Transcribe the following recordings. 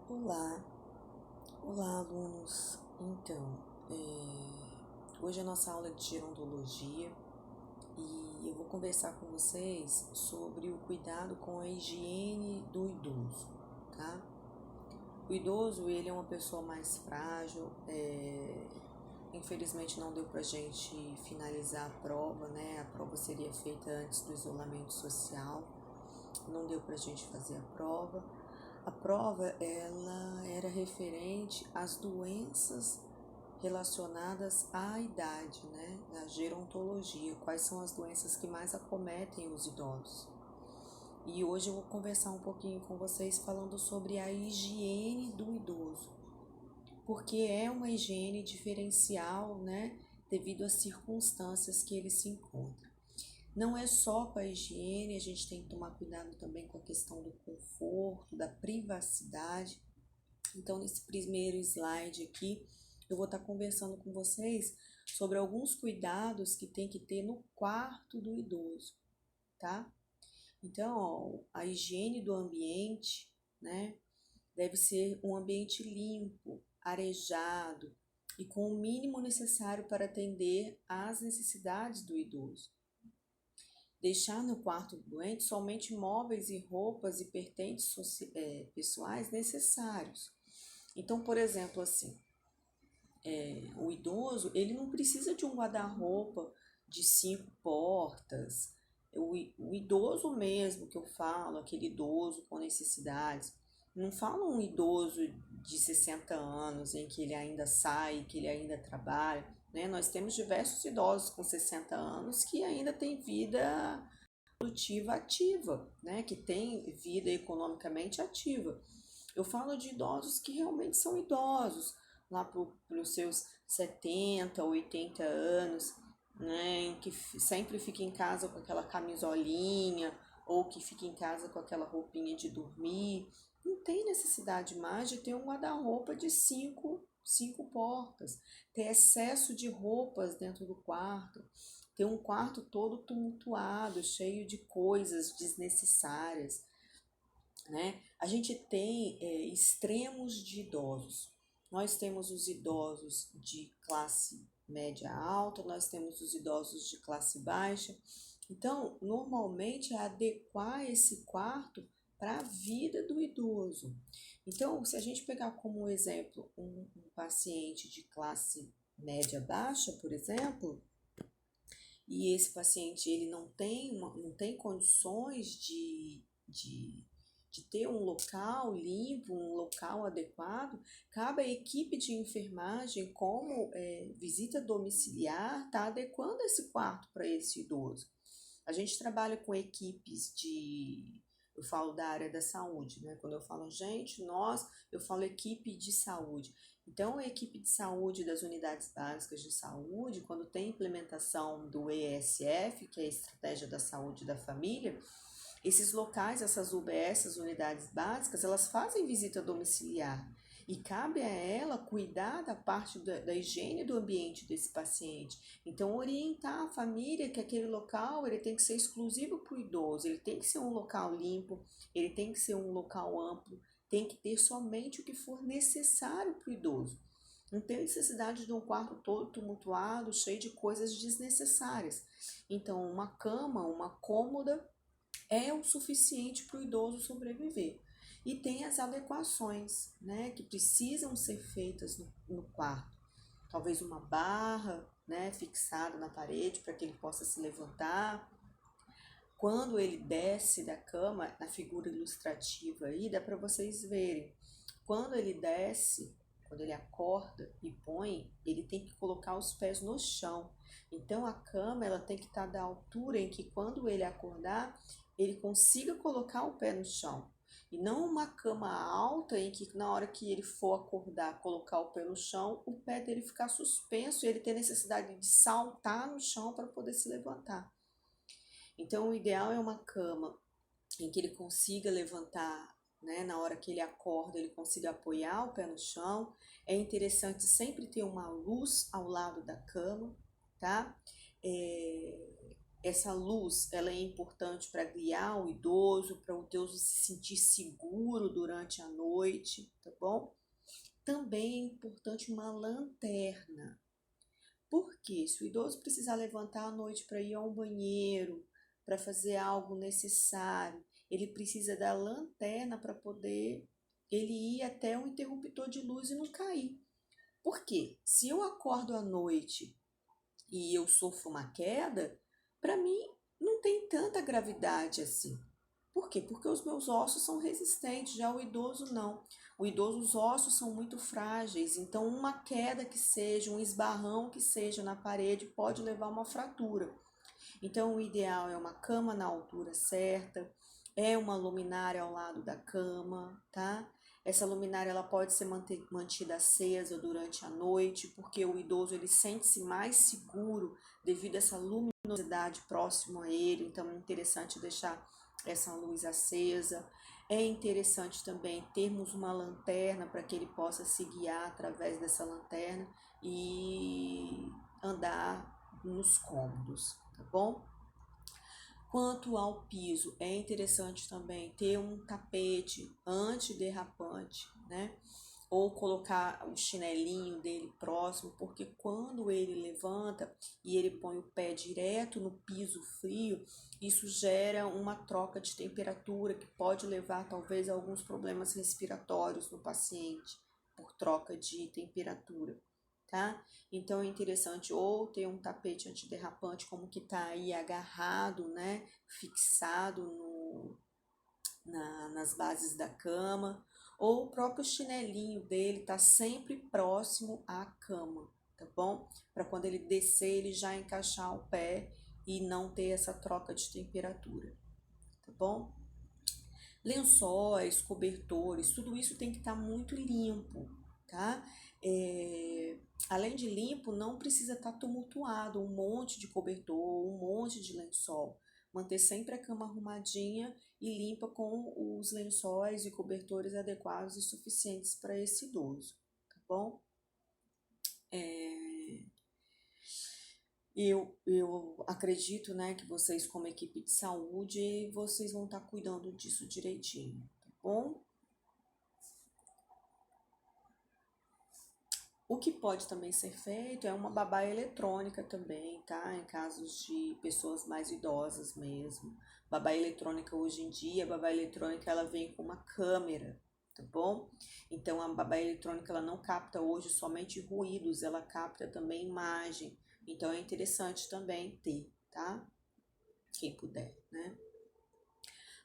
Olá, olá alunos. Hoje é a nossa aula de gerontologia e eu vou conversar com vocês sobre o cuidado com a higiene do idoso, tá? O idoso, ele é uma pessoa mais frágil, infelizmente não deu pra gente finalizar a prova, né? A prova seria feita antes do isolamento social, não deu pra gente fazer a prova. A prova, ela era referente às doenças relacionadas à idade, né? Da gerontologia, quais são as doenças que mais acometem os idosos. E hoje eu vou conversar um pouquinho com vocês falando sobre a higiene do idoso, porque é uma higiene diferencial, né? Devido às circunstâncias que ele se encontra. Não é só com a higiene, a gente tem que tomar cuidado também com a questão do conforto, da privacidade. Então, nesse primeiro slide aqui, eu vou estar conversando com vocês sobre alguns cuidados que tem que ter no quarto do idoso, tá? Então, ó, a higiene do ambiente, né, deve ser um ambiente limpo, arejado e com o mínimo necessário para atender às necessidades do idoso. Deixar no quarto do doente somente móveis e roupas e pertences pessoais necessários. Então, por exemplo, assim, o idoso, ele não precisa de um guarda-roupa de 5 portas. O idoso mesmo que eu falo, aquele idoso com necessidades, não falo um idoso de 60 anos em que ele ainda sai, que ele ainda trabalha, né? Nós temos diversos idosos com 60 anos que ainda têm vida produtiva ativa, né? Que tem vida economicamente ativa. Eu falo de idosos que realmente são idosos, lá para os seus 70, 80 anos, né? Que sempre fica em casa com aquela camisolinha ou que fica em casa com aquela roupinha de dormir. Não tem necessidade mais de ter um guarda-roupa de cinco portas, ter excesso de roupas dentro do quarto, ter um quarto todo tumultuado, cheio de coisas desnecessárias, né? A gente tem extremos de idosos. Nós temos os idosos de classe média alta, nós temos os idosos de classe baixa. Então, normalmente é adequar esse quarto para a vida do idoso. Então, se a gente pegar como exemplo um paciente de classe média baixa, por exemplo, e esse paciente ele não tem condições de ter um local limpo, um local adequado, cabe à equipe de enfermagem, como visita domiciliar, está adequando esse quarto para esse idoso. A gente trabalha com equipes eu falo da área da saúde, né? Quando eu falo gente, eu falo equipe de saúde. Então, a equipe de saúde das unidades básicas de saúde, quando tem implementação do ESF, que é a Estratégia da Saúde da Família, esses locais, essas UBS, as unidades básicas, elas fazem visita domiciliar e cabe a ela cuidar da parte da higiene do ambiente desse paciente. Então, orientar a família que aquele local ele tem que ser exclusivo para o idoso, ele tem que ser um local limpo, ele tem que ser um local amplo, tem que ter somente o que for necessário para o idoso. Não tem necessidade de um quarto todo tumultuado, cheio de coisas desnecessárias. Então, uma cama, uma cômoda é o suficiente para o idoso sobreviver. E tem as adequações, né, que precisam ser feitas no quarto. Talvez uma barra, né, fixada na parede para que ele possa se levantar. Quando ele desce da cama, na figura ilustrativa aí, dá para vocês verem. Quando ele desce, quando ele acorda e põe, ele tem que colocar os pés no chão. Então a cama ela tem que estar da altura em que quando ele acordar, ele consiga colocar o pé no chão. E não uma cama alta em que na hora que ele for acordar, colocar o pé no chão, o pé dele ficar suspenso e ele ter necessidade de saltar no chão para poder se levantar. Então o ideal é uma cama em que ele consiga levantar, né, na hora que ele acorda, ele consiga apoiar o pé no chão. É interessante sempre ter uma luz ao lado da cama, tá? Essa luz, ela é importante para guiar o idoso, para o idoso se sentir seguro durante a noite, tá bom? Também é importante uma lanterna. Porque se o idoso precisar levantar à noite para ir ao banheiro, para fazer algo necessário, ele precisa da lanterna para poder ele ir até o interruptor de luz e não cair. Por quê? Se eu acordo à noite e eu sofro uma queda, para mim não tem tanta gravidade assim. Por quê? Porque os meus ossos são resistentes, já o idoso não. O idoso, os ossos são muito frágeis, então uma queda que seja, um esbarrão que seja na parede pode levar a uma fratura. Então o ideal é uma cama na altura certa, é uma luminária ao lado da cama, tá? Essa luminária ela pode ser mantida acesa durante a noite, porque o idoso ele sente-se mais seguro devido a essa luminosidade próximo a ele, então é interessante deixar essa luz acesa. É interessante também termos uma lanterna para que ele possa se guiar através dessa lanterna e andar nos cômodos, tá bom? Quanto ao piso, é interessante também ter um tapete antiderrapante, né? Ou colocar o chinelinho dele próximo, porque quando ele levanta e ele põe o pé direto no piso frio, isso gera uma troca de temperatura que pode levar talvez a alguns problemas respiratórios no paciente por troca de temperatura, tá? Então é interessante ou ter um tapete antiderrapante como que tá aí agarrado, né, fixado nas bases da cama, ou o próprio chinelinho dele tá sempre próximo à cama, tá bom? Para quando ele descer, ele já encaixar o pé e não ter essa troca de temperatura, tá bom? Lençóis, cobertores, tudo isso tem que estar muito limpo, tá? Além de limpo, não precisa estar tumultuado, um monte de cobertor, um monte de lençol. Manter sempre a cama arrumadinha e limpa com os lençóis e cobertores adequados e suficientes para esse idoso, tá bom? Eu acredito, né, que vocês, como equipe de saúde, vocês vão estar cuidando disso direitinho, tá bom? O que pode também ser feito é uma babá eletrônica também, tá? Em casos de pessoas mais idosas mesmo. Babá eletrônica hoje em dia, a babá eletrônica ela vem com uma câmera, tá bom? Então a babá eletrônica ela não capta hoje somente ruídos, ela capta também imagem. Então é interessante também ter, tá? Quem puder, né?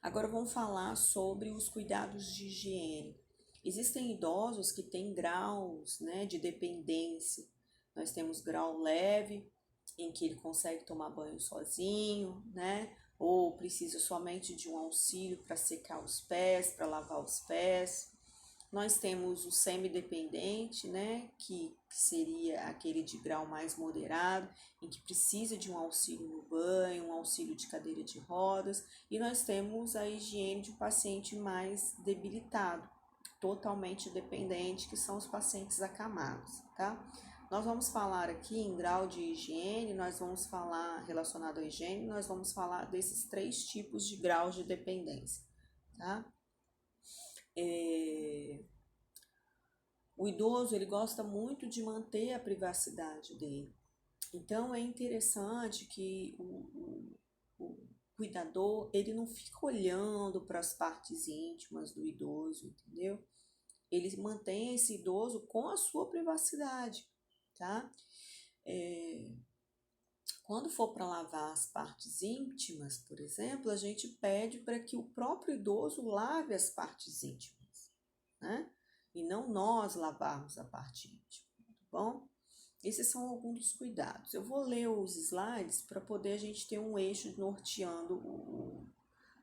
Agora vamos falar sobre os cuidados de higiene. Existem idosos que têm graus, né, de dependência. Nós temos grau leve, em que ele consegue tomar banho sozinho, né? Ou precisa somente de um auxílio para secar os pés, para lavar os pés. Nós temos o semidependente, né, que seria aquele de grau mais moderado, em que precisa de um auxílio no banho, um auxílio de cadeira de rodas, e nós temos a higiene de um paciente mais debilitado, totalmente dependente, que são os pacientes acamados, tá? Nós vamos falar aqui em grau de higiene, nós vamos falar relacionado à higiene, nós vamos falar desses 3 tipos de graus de dependência, tá? O idoso ele gosta muito de manter a privacidade dele. Então é interessante que o cuidador ele não fica olhando para as partes íntimas do idoso, entendeu? Ele mantém esse idoso com a sua privacidade, tá? Quando for para lavar as partes íntimas, por exemplo, a gente pede para que o próprio idoso lave as partes íntimas, né? E não nós lavarmos a parte íntima, tá bom? Esses são alguns dos cuidados. Eu vou ler os slides para poder a gente ter um eixo norteando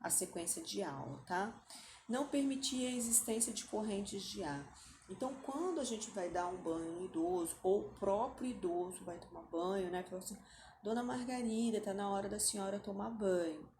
a sequência de aula, tá? Não permitir a existência de correntes de ar. Então, quando a gente vai dar um banho no idoso, ou o próprio idoso vai tomar banho, né? Fala assim, Dona Margarida, tá na hora da senhora tomar banho.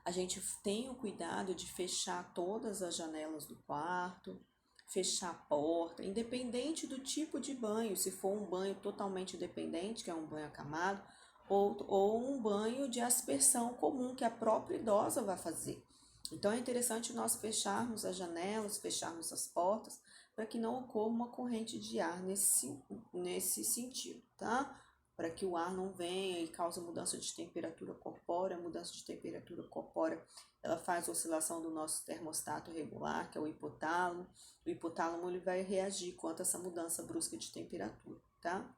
A gente tem o cuidado de fechar todas as janelas do quarto, fechar a porta, independente do tipo de banho, se for um banho totalmente independente, que é um banho acamado, ou um banho de aspersão comum que a própria idosa vai fazer. Então é interessante nós fecharmos as janelas, fecharmos as portas, para que não ocorra uma corrente de ar nesse sentido, tá? Para que o ar não venha e cause mudança de temperatura corpórea. A mudança de temperatura corpórea, ela faz a oscilação do nosso termostato regular, que é o hipotálamo. O hipotálamo ele vai reagir contra essa mudança brusca de temperatura, tá?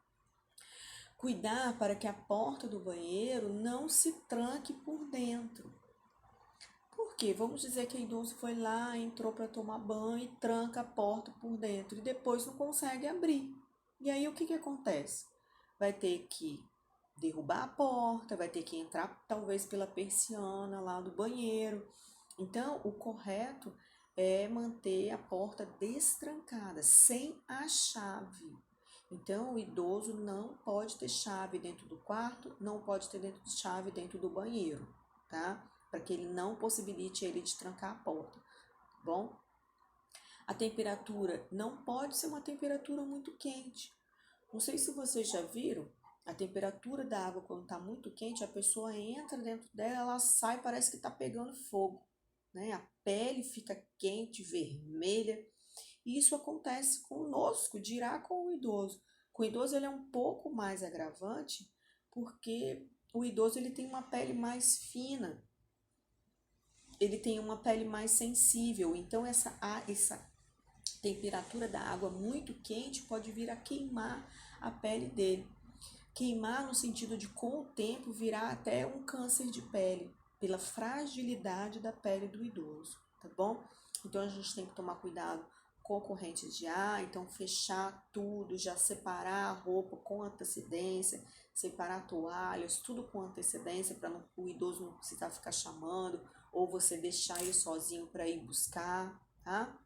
Cuidar para que a porta do banheiro não se tranque por dentro. Por quê? Vamos dizer que a idoso foi lá, entrou para tomar banho e tranca a porta por dentro e depois não consegue abrir. E aí o que acontece? Vai ter que derrubar a porta, vai ter que entrar talvez pela persiana lá do banheiro. Então, o correto é manter a porta destrancada, sem a chave. Então, o idoso não pode ter chave dentro do quarto, não pode ter chave dentro do banheiro, tá? Para que ele não possibilite ele de trancar a porta, tá bom? A temperatura não pode ser uma temperatura muito quente. Não sei se vocês já viram, a temperatura da água quando está muito quente, a pessoa entra dentro dela, ela sai, parece que está pegando fogo, né? A pele fica quente, vermelha. E isso acontece conosco, dirá com o idoso. Com o idoso ele é um pouco mais agravante, porque o idoso ele tem uma pele mais fina, ele tem uma pele mais sensível, então essa temperatura da água muito quente pode vir a queimar a pele dele. Queimar no sentido de, com o tempo, virar até um câncer de pele, pela fragilidade da pele do idoso, tá bom? Então a gente tem que tomar cuidado com correntes de ar, então fechar tudo, já separar a roupa com antecedência, separar toalhas, tudo com antecedência, para o idoso não precisar ficar chamando, ou você deixar ele sozinho para ir buscar, tá?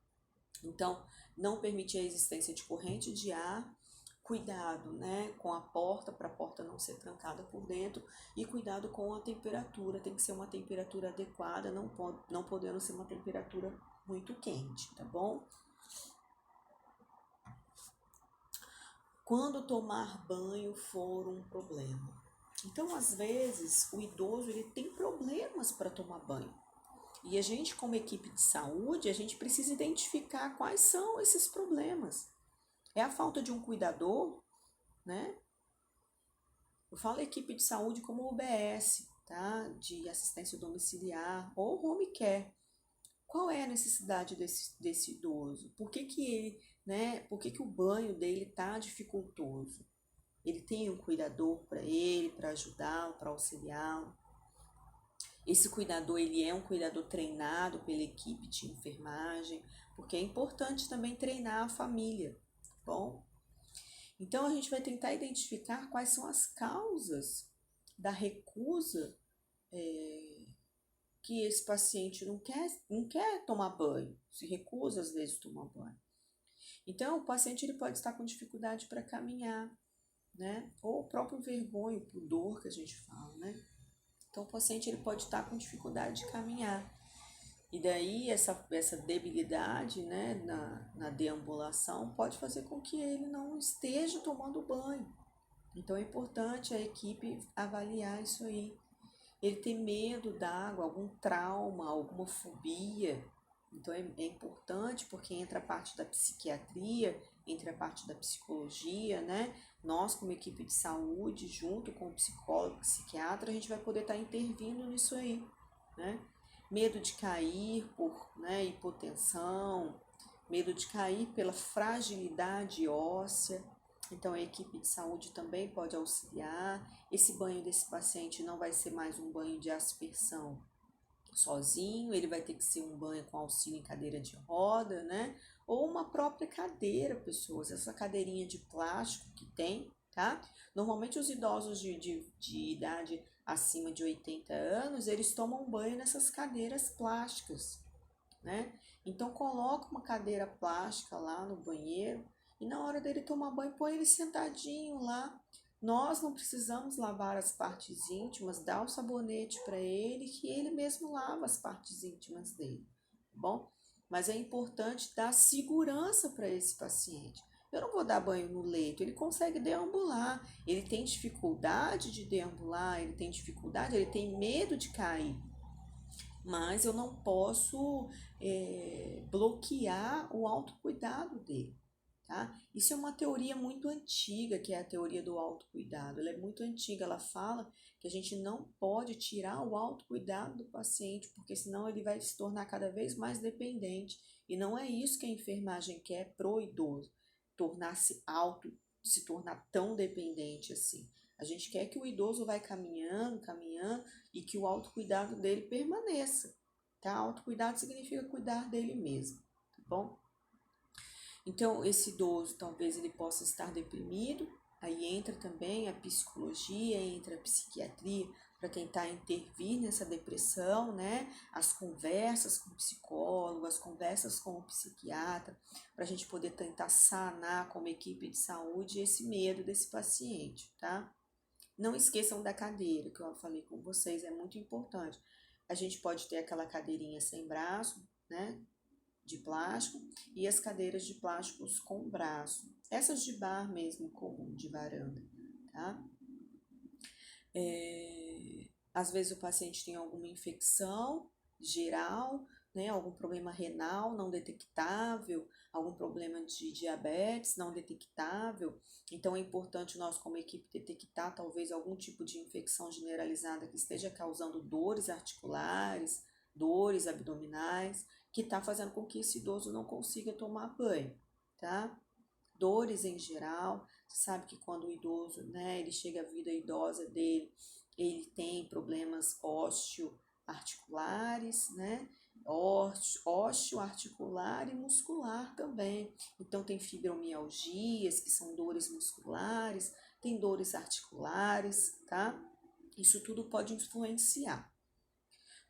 Então, não permitir a existência de corrente de ar, cuidado, né, com a porta, para a porta não ser trancada por dentro, e cuidado com a temperatura, tem que ser uma temperatura adequada, não podendo ser uma temperatura muito quente, tá bom? Quando tomar banho for um problema. Então, às vezes, o idoso ele tem problemas para tomar banho. E a gente, como equipe de saúde, a gente precisa identificar quais são esses problemas. É a falta de um cuidador, né? Eu falo equipe de saúde como UBS, tá? De assistência domiciliar ou home care. Qual é a necessidade desse idoso? Por que ele, né? Por que o banho dele tá dificultoso? Ele tem um cuidador para ele, para ajudá-lo, para auxiliá-lo. Esse cuidador, ele é um cuidador treinado pela equipe de enfermagem, porque é importante também treinar a família, tá bom? Então, a gente vai tentar identificar quais são as causas da recusa que esse paciente não quer tomar banho, se recusa às vezes tomar banho. Então, o paciente ele pode estar com dificuldade para caminhar, né? Ou o próprio vergonha, o pudor que a gente fala, né? Então, o paciente ele pode estar com dificuldade de caminhar. E daí, essa debilidade, né, na deambulação pode fazer com que ele não esteja tomando banho. Então, é importante a equipe avaliar isso aí. Ele tem medo d'água, algum trauma, alguma fobia. Então, é importante porque entra a parte da psiquiatria, entra a parte da psicologia, né? Nós, como equipe de saúde, junto com o psicólogo, psiquiatra, a gente vai poder estar intervindo nisso aí, né? Medo de cair por, né, hipotensão, medo de cair pela fragilidade óssea. Então, a equipe de saúde também pode auxiliar. Esse banho desse paciente não vai ser mais um banho de aspersão sozinho, ele vai ter que ser um banho com auxílio em cadeira de roda, né? Ou uma própria cadeira, pessoas, essa cadeirinha de plástico que tem, tá? Normalmente os idosos de idade acima de 80 anos, eles tomam banho nessas cadeiras plásticas, né? Então coloca uma cadeira plástica lá no banheiro e na hora dele tomar banho, põe ele sentadinho lá. Nós não precisamos lavar as partes íntimas, dá o sabonete para ele, que ele mesmo lava as partes íntimas dele, tá bom? Mas é importante dar segurança para esse paciente. Eu não vou dar banho no leito, ele consegue deambular, ele tem dificuldade de deambular, ele tem medo de cair, mas eu não posso bloquear o autocuidado dele. Tá? Isso é uma teoria muito antiga, que é a teoria do autocuidado. Ela é muito antiga, ela fala que a gente não pode tirar o autocuidado do paciente, porque senão ele vai se tornar cada vez mais dependente. E não é isso que a enfermagem quer pro idoso, se tornar tão dependente assim. A gente quer que o idoso vai caminhando, caminhando e que o autocuidado dele permaneça. Tá? Autocuidado significa cuidar dele mesmo, tá bom? Então, esse idoso talvez ele possa estar deprimido, aí entra também a psicologia, entra a psiquiatria para tentar intervir nessa depressão, né? As conversas com o psicólogo, as conversas com o psiquiatra, para a gente poder tentar sanar como equipe de saúde esse medo desse paciente, tá? Não esqueçam da cadeira, que eu falei com vocês, é muito importante. A gente pode ter aquela cadeirinha sem braço, né? De plástico e as cadeiras de plásticos com braço. Essas de bar mesmo, comum, de varanda, tá? Às vezes o paciente tem alguma infecção geral, né? Algum problema renal não detectável, algum problema de diabetes não detectável. Então é importante nós, como equipe, detectar talvez algum tipo de infecção generalizada que esteja causando dores articulares, dores abdominais, que está fazendo com que esse idoso não consiga tomar banho, tá? Dores em geral, você sabe que quando o idoso, né, ele chega à vida idosa dele, ele tem problemas osteoarticulares, né? Osteoarticular e muscular também. Então tem fibromialgias, que são dores musculares, tem dores articulares, tá? Isso tudo pode influenciar.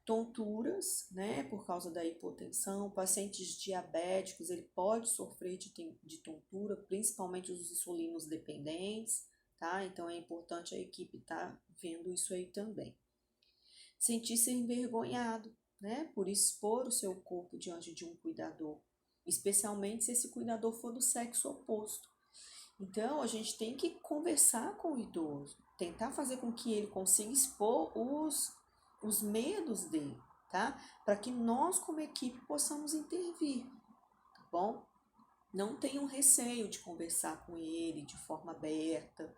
Tonturas, né, por causa da hipotensão, pacientes diabéticos, ele pode sofrer de tontura, principalmente os insulinos dependentes, tá? Então é importante a equipe estar vendo isso aí também. Sentir-se envergonhado, né, por expor o seu corpo diante de um cuidador, especialmente se esse cuidador for do sexo oposto. Então, a gente tem que conversar com o idoso, tentar fazer com que ele consiga expor os medos dele, tá? Para que nós, como equipe, possamos intervir, tá bom? Não tenham receio de conversar com ele de forma aberta, tá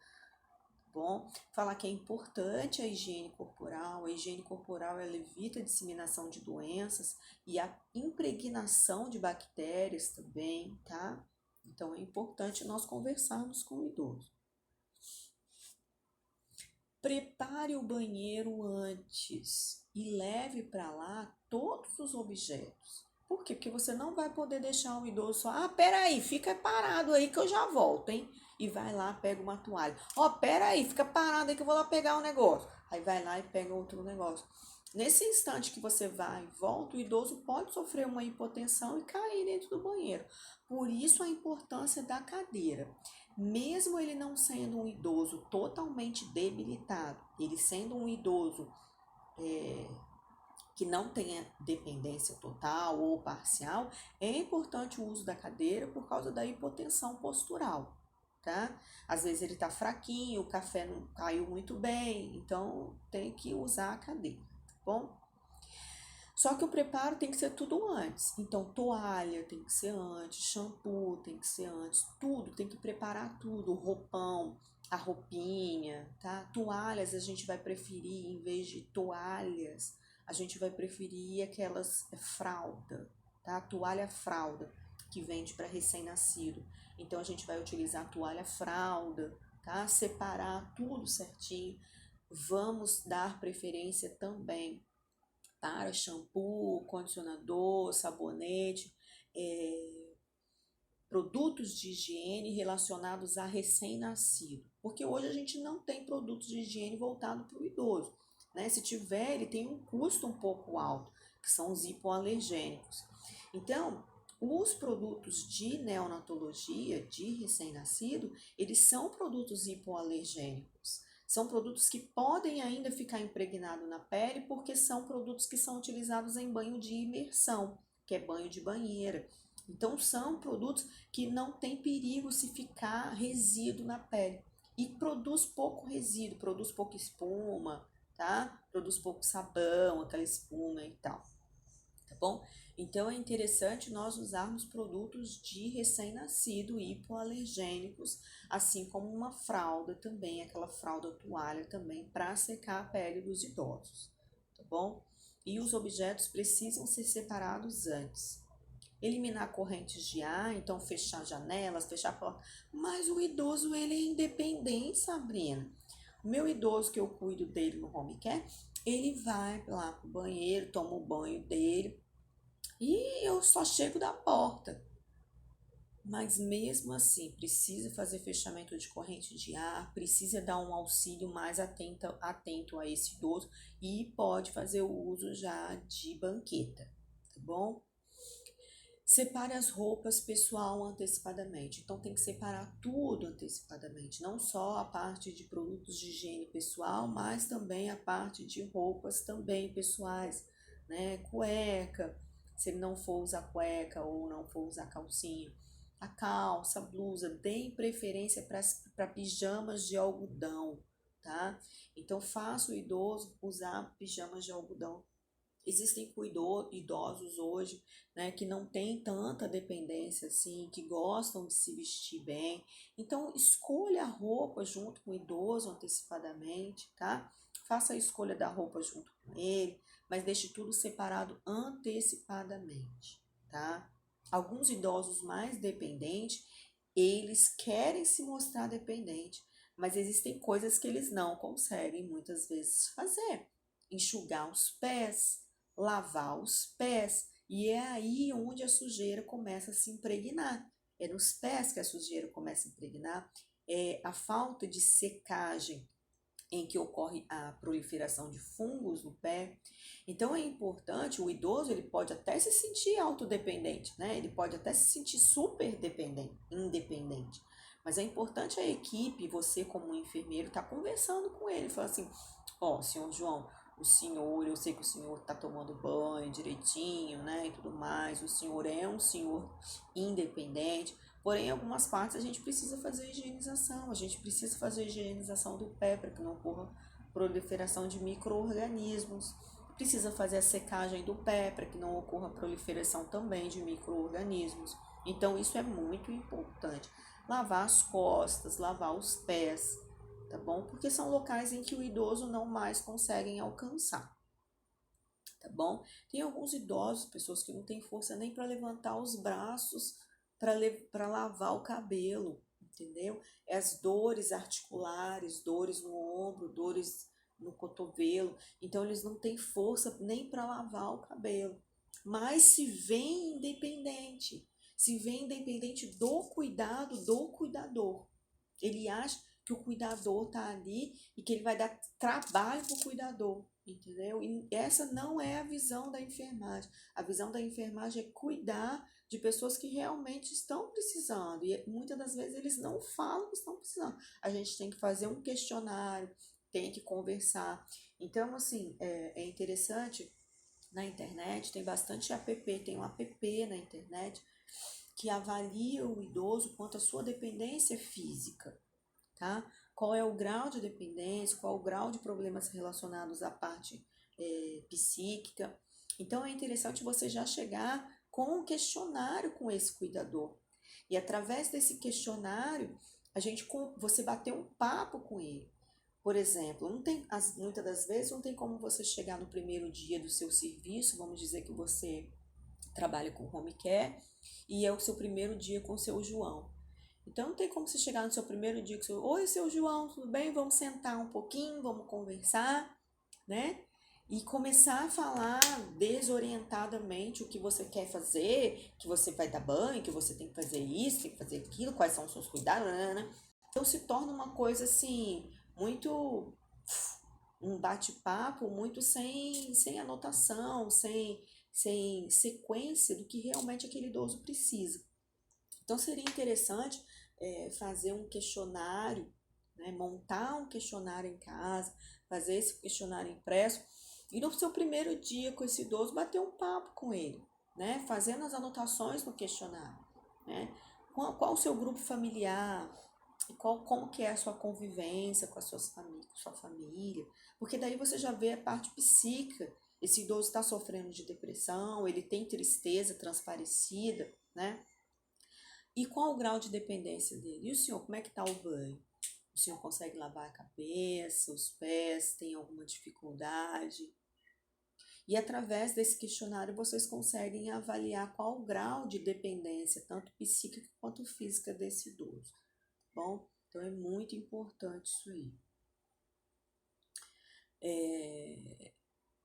bom? Falar que é importante a higiene corporal ela evita a disseminação de doenças e a impregnação de bactérias também, tá? Então é importante nós conversarmos com o idoso. Prepare o banheiro antes e leve para lá todos os objetos. Por quê? Porque você não vai poder deixar um idoso só, peraí, fica parado aí que eu já volto, hein? E vai lá, pega uma toalha. Peraí, fica parado aí que eu vou lá pegar um negócio. Aí vai lá e pega outro negócio. Nesse instante que você vai e volta, o idoso pode sofrer uma hipotensão e cair dentro do banheiro. Por isso a importância da cadeira. Mesmo ele não sendo um idoso totalmente debilitado, ele sendo um idoso que não tenha dependência total ou parcial, é importante o uso da cadeira por causa da hipotensão postural, tá? Às vezes ele tá fraquinho, o café não caiu muito bem, então tem que usar a cadeira, tá bom? Só que o preparo tem que ser tudo antes. Então, toalha tem que ser antes, shampoo tem que ser antes, tudo, tem que preparar tudo, o roupão, a roupinha, tá? Toalhas a gente vai preferir, em vez de toalhas, a gente vai preferir aquelas fralda, tá? Toalha fralda, que vende para recém-nascido. Então, a gente vai utilizar a toalha fralda, tá? Separar tudo certinho. Vamos dar preferência também para shampoo, condicionador, sabonete, produtos de higiene relacionados a recém-nascido. Porque hoje a gente não tem produtos de higiene voltado para o idoso, né? Se tiver, ele tem um custo um pouco alto, que são os hipoalergênicos. Então, os produtos de neonatologia, de recém-nascido, eles são produtos hipoalergênicos. São produtos que podem ainda ficar impregnados na pele porque são produtos que são utilizados em banho de imersão, que é banho de banheira. Então, são produtos que não tem perigo se ficar resíduo na pele. E produz pouco resíduo, produz pouca espuma, tá? Produz pouco sabão, aquela espuma e tal, tá bom? Então, é interessante nós usarmos produtos de recém-nascido hipoalergênicos, assim como uma fralda também, aquela fralda toalha também, para secar a pele dos idosos, tá bom? E os objetos precisam ser separados antes. Eliminar correntes de ar, então fechar janelas, fechar a porta. Mas o idoso, ele é independente, Sabrina. O meu idoso que eu cuido dele no home care, ele vai lá pro banheiro, toma o banho dele e eu só chego da porta. Mas mesmo assim, precisa fazer fechamento de corrente de ar, precisa dar um auxílio mais atento a esse idoso e pode fazer o uso já de banqueta, tá bom? Separe as roupas pessoal antecipadamente. Então tem que separar tudo antecipadamente, não só a parte de produtos de higiene pessoal, mas também a parte de roupas também pessoais, né? Cueca, se ele não for usar cueca ou não for usar calcinha, a calça, a blusa, deem preferência para pijamas de algodão, tá? Então faça o idoso usar pijamas de algodão. Existem idosos hoje, né, que não têm tanta dependência assim, que gostam de se vestir bem. Então, escolha a roupa junto com o idoso antecipadamente, tá? Faça a escolha da roupa junto com ele, mas deixe tudo separado antecipadamente, tá? Alguns idosos mais dependentes, eles querem se mostrar dependente, mas existem coisas que eles não conseguem muitas vezes fazer. Enxugar os pés, lavar os pés, e é aí onde a sujeira começa a se impregnar. É nos pés que a sujeira começa a impregnar, é a falta de secagem em que ocorre a proliferação de fungos no pé. Então é importante, o idoso ele pode até se sentir autodependente, né? Ele pode até se sentir super dependente, independente. Mas é importante a equipe, você como enfermeiro, estar conversando com ele, falar assim, ó, senhor João, o senhor, eu sei que o senhor está tomando banho direitinho, né, e tudo mais, o senhor é um senhor independente, porém, em algumas partes a gente precisa fazer higienização, a gente precisa fazer higienização do pé para que não ocorra proliferação de micro-organismos, precisa fazer a secagem do pé para que não ocorra proliferação também de micro-organismos. Então, isso é muito importante. Lavar as costas, lavar os pés, tá bom? Porque são locais em que o idoso não mais conseguem alcançar, tá bom? Tem alguns idosos, pessoas que não têm força nem para levantar os braços para lavar o cabelo, entendeu? É as dores articulares, dores no ombro, dores no cotovelo, então eles não têm força nem para lavar o cabelo, mas se vê independente do cuidado do cuidador. Ele acha que o cuidador tá ali e que ele vai dar trabalho pro cuidador, entendeu? E essa não é a visão da enfermagem. A visão da enfermagem é cuidar de pessoas que realmente estão precisando. E muitas das vezes eles não falam que estão precisando. A gente tem que fazer um questionário, tem que conversar. Então, assim, é interessante na internet, tem bastante app, tem um app na internet que avalia o idoso quanto à sua dependência física, tá? Qual é o grau de dependência, qual é o grau de problemas relacionados à parte psíquica. Então é interessante você já chegar com um questionário com esse cuidador. E através desse questionário, você bater um papo com ele. Por exemplo, muitas das vezes não tem como você chegar no primeiro dia do seu serviço, vamos dizer que você trabalha com home care e é o seu primeiro dia com o seu João. Então não tem como você chegar no seu primeiro dia com o seu, oi, seu João, tudo bem? Vamos sentar um pouquinho, vamos conversar, né? E começar a falar desorientadamente o que você quer fazer, que você vai dar banho, que você tem que fazer isso, tem que fazer aquilo, quais são os seus cuidados, né? Então se torna uma coisa assim, muito um bate-papo muito sem anotação, sem sequência do que realmente aquele idoso precisa. Então seria interessante fazer um questionário, né, montar um questionário em casa, fazer esse questionário impresso e no seu primeiro dia com esse idoso bater um papo com ele. né? Fazendo as anotações no questionário, né? Qual o seu grupo familiar, como que é a sua convivência com a sua família, porque daí você já vê a parte psíquica. Esse idoso está sofrendo de depressão, ele tem tristeza transparecida, né? E qual o grau de dependência dele? E o senhor, como é que está o banho? O senhor consegue lavar a cabeça, os pés, tem alguma dificuldade? E através desse questionário vocês conseguem avaliar qual o grau de dependência, tanto psíquica quanto física, desse idoso. Bom, então é muito importante isso aí.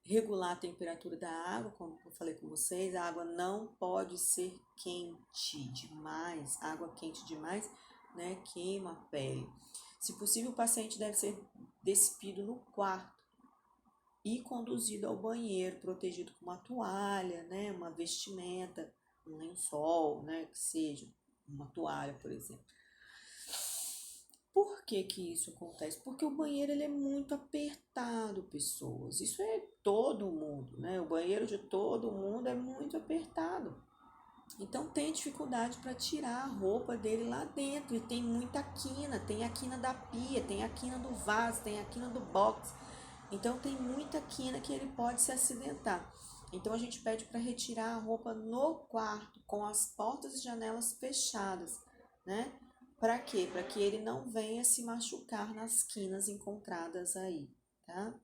Regular a temperatura da água, como eu falei com vocês, a água não pode ser quente demais, água quente demais, né, queima a pele. Se possível, o paciente deve ser despido no quarto e conduzido ao banheiro, protegido com uma toalha, né, uma vestimenta, um lençol, né, que seja uma toalha, por exemplo. Por que que isso acontece? Porque o banheiro ele é muito apertado, pessoas. Isso é todo mundo, né? O banheiro de todo mundo é muito apertado. Então tem dificuldade para tirar a roupa dele lá dentro. E tem muita quina, tem a quina da pia, tem a quina do vaso, tem a quina do box. Então tem muita quina que ele pode se acidentar. Então a gente pede para retirar a roupa no quarto, com as portas e janelas fechadas, né? Para quê? Para que ele não venha se machucar nas quinas encontradas aí, tá?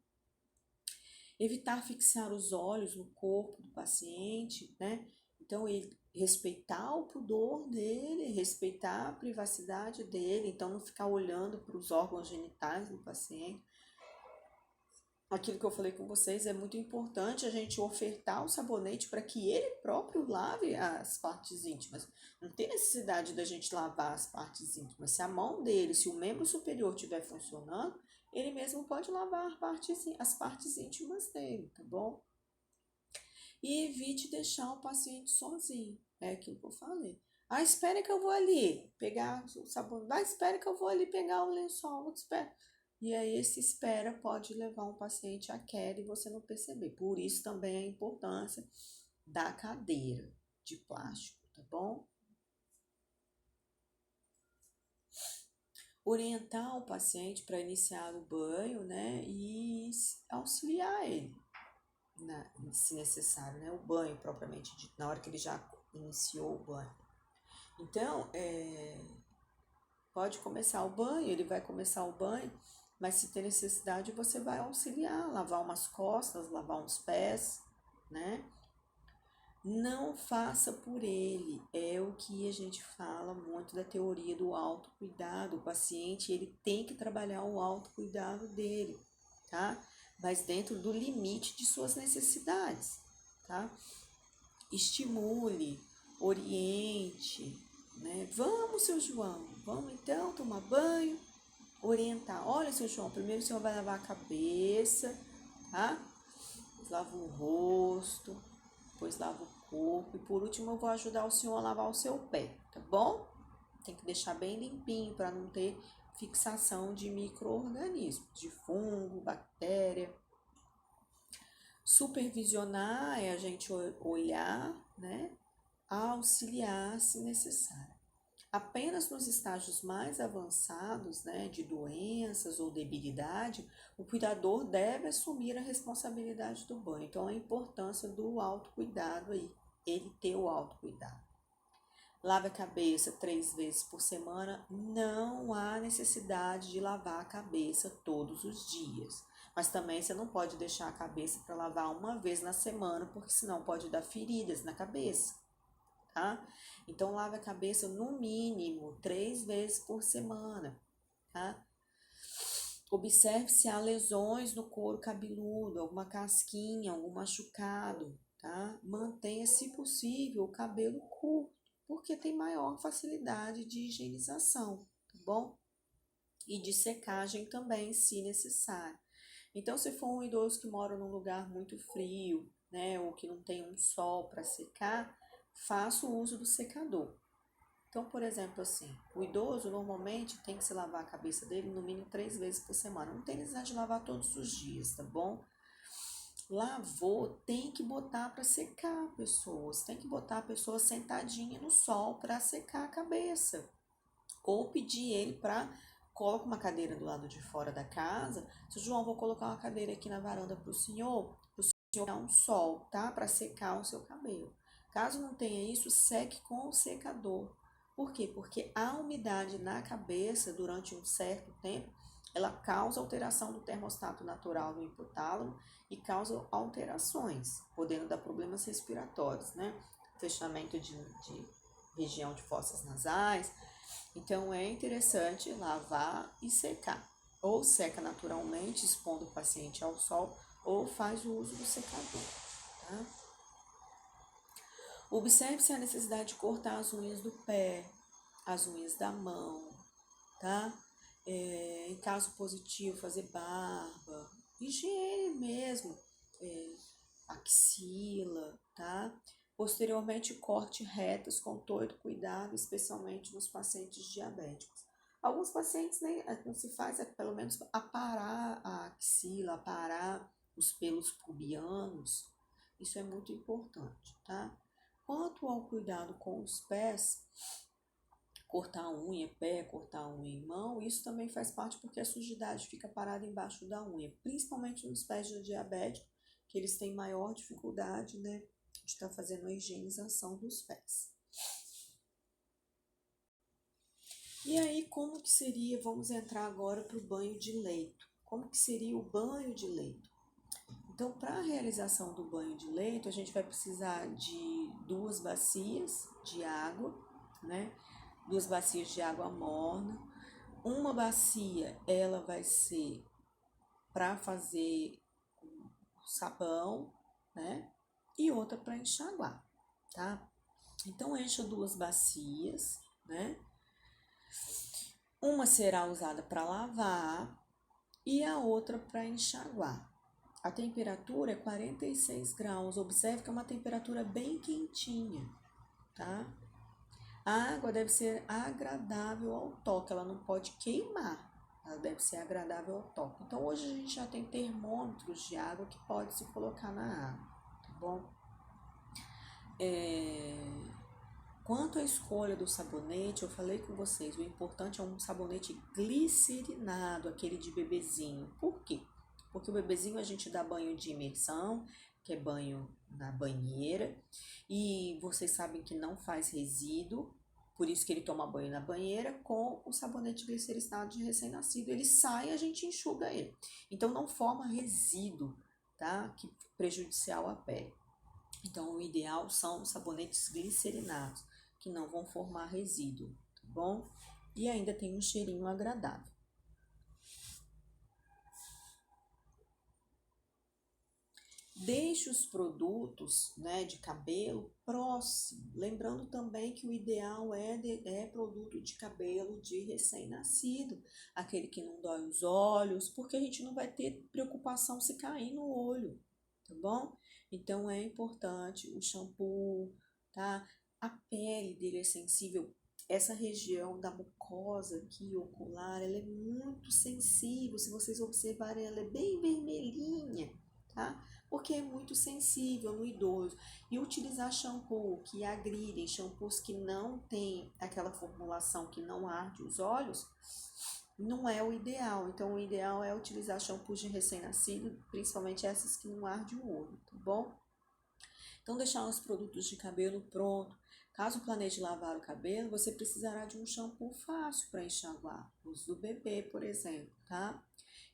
Evitar fixar os olhos no corpo do paciente, né? Então, ele respeitar o pudor dele, respeitar a privacidade dele, então não ficar olhando para os órgãos genitais do paciente. Aquilo que eu falei com vocês, é muito importante a gente ofertar o sabonete para que ele próprio lave as partes íntimas. Não tem necessidade da gente lavar as partes íntimas. Se a mão dele, se o membro superior estiver funcionando, ele mesmo pode lavar as partes íntimas dele, tá bom? E evite deixar o paciente sozinho. É aquilo que eu falei. Ah, espera que eu vou ali pegar o sabonete. Ah, espera que eu vou ali pegar o lençol. Espera. E aí, esse espera pode levar um paciente à queda e você não perceber. Por isso também a importância da cadeira de plástico, tá bom? Orientar o paciente para iniciar o banho, né? E auxiliar ele, se necessário, né? O banho propriamente dito, na hora que ele já iniciou o banho. Então, pode começar o banho, ele vai começar o banho, mas se tem necessidade, você vai auxiliar, lavar umas costas, lavar uns pés, né? Não faça por ele, é o que a gente fala muito da teoria do autocuidado. O paciente, ele tem que trabalhar o autocuidado dele, tá? Mas dentro do limite de suas necessidades, tá? Estimule, oriente, né? Vamos, seu João, vamos então tomar banho, orientar. Olha, seu João, primeiro o senhor vai lavar a cabeça, tá? Depois lava o rosto, depois lava o corpo e por último eu vou ajudar o senhor a lavar o seu pé, tá bom? Tem que deixar bem limpinho para não ter fixação de micro-organismos, de fungo, bactéria. Supervisionar é a gente olhar, né? Auxiliar se necessário. Apenas nos estágios mais avançados, né, de doenças ou debilidade, o cuidador deve assumir a responsabilidade do banho. Então, a importância do autocuidado aí, ele ter o autocuidado. Lave a cabeça 3 vezes por semana, não há necessidade de lavar a cabeça todos os dias. Mas também você não pode deixar a cabeça para lavar uma vez na semana, porque senão pode dar feridas na cabeça, tá? Então, lave a cabeça no mínimo 3 vezes por semana, tá? Observe se há lesões no couro cabeludo, alguma casquinha, algum machucado, tá? Mantenha, se possível, o cabelo curto, porque tem maior facilidade de higienização, tá bom? E de secagem também, se necessário. Então, se for um idoso que mora num lugar muito frio, né, ou que não tem um sol para secar, faça o uso do secador. Então, por exemplo, assim, o idoso normalmente tem que se lavar a cabeça dele no mínimo 3 vezes por semana. Não tem necessidade de lavar todos os dias, tá bom? Lavou, tem que botar para secar, pessoas. Tem que botar a pessoa sentadinha no sol para secar a cabeça. Ou pedir ele para coloca uma cadeira do lado de fora da casa. Seu João, vou colocar uma cadeira aqui na varanda para o senhor dar um sol, tá? Para secar o seu cabelo. Caso não tenha isso, seque com o secador. Por quê? Porque a umidade na cabeça durante um certo tempo, ela causa alteração do termostato natural do hipotálamo e causa alterações, podendo dar problemas respiratórios, né? Fechamento de região de fossas nasais. Então é interessante lavar e secar. Ou seca naturalmente, expondo o paciente ao sol, ou faz o uso do secador. Tá? Observe-se a necessidade de cortar as unhas do pé, as unhas da mão, tá? Em caso positivo, fazer barba, higiene mesmo, axila, tá? Posteriormente, corte retas com todo cuidado, especialmente nos pacientes diabéticos. Alguns pacientes não se faz, pelo menos aparar a axila, aparar os pelos pubianos. Isso é muito importante, tá? Quanto ao cuidado com os pés, cortar a unha, pé, cortar a unha em mão, isso também faz parte porque a sujidade fica parada embaixo da unha, principalmente nos pés de diabético, que eles têm maior dificuldade, né, de estar fazendo a higienização dos pés. E aí, como que seria, vamos entrar agora para o banho de leito. Como que seria o banho de leito? Então, para a realização do banho de leito, a gente vai precisar de 2 bacias de água, né? 2 bacias de água morna. Uma bacia, ela vai ser para fazer sabão, né? E outra para enxaguar, tá? Então, encha 2 bacias, né? Uma será usada para lavar e a outra para enxaguar. A temperatura é 46 graus. Observe que é uma temperatura bem quentinha, tá? A água deve ser agradável ao toque, ela não pode queimar, ela deve ser agradável ao toque. Então, hoje a gente já tem termômetros de água que pode se colocar na água, tá bom? Quanto à escolha do sabonete, eu falei com vocês, o importante é um sabonete glicerinado, aquele de bebezinho. Por quê? Porque o bebezinho a gente dá banho de imersão, que é banho na banheira, e vocês sabem que não faz resíduo, por isso que ele toma banho na banheira com o sabonete glicerinado de recém-nascido. Ele sai e a gente enxuga ele. Então não forma resíduo, tá? Que prejudicial à pele. Então o ideal são os sabonetes glicerinados, que não vão formar resíduo, tá bom? E ainda tem um cheirinho agradável. Deixe os produtos, né, de cabelo próximo. Lembrando também que o ideal é produto de cabelo de recém-nascido, aquele que não dói os olhos, porque a gente não vai ter preocupação se cair no olho, tá bom? Então é importante o shampoo, tá? A pele dele é sensível. Essa região da mucosa aqui, ocular, ela é muito sensível. Se vocês observarem, ela é bem vermelhinha, tá? Porque é muito sensível no idoso. E utilizar shampoo que agridem, shampoos que não tem aquela formulação que não arde os olhos, não é o ideal. Então, o ideal é utilizar shampoos de recém-nascido, principalmente essas que não ardem o olho, tá bom? Então, deixar os produtos de cabelo pronto. Caso planeje lavar o cabelo, você precisará de um shampoo fácil para enxaguar. Uso do bebê, por exemplo, tá?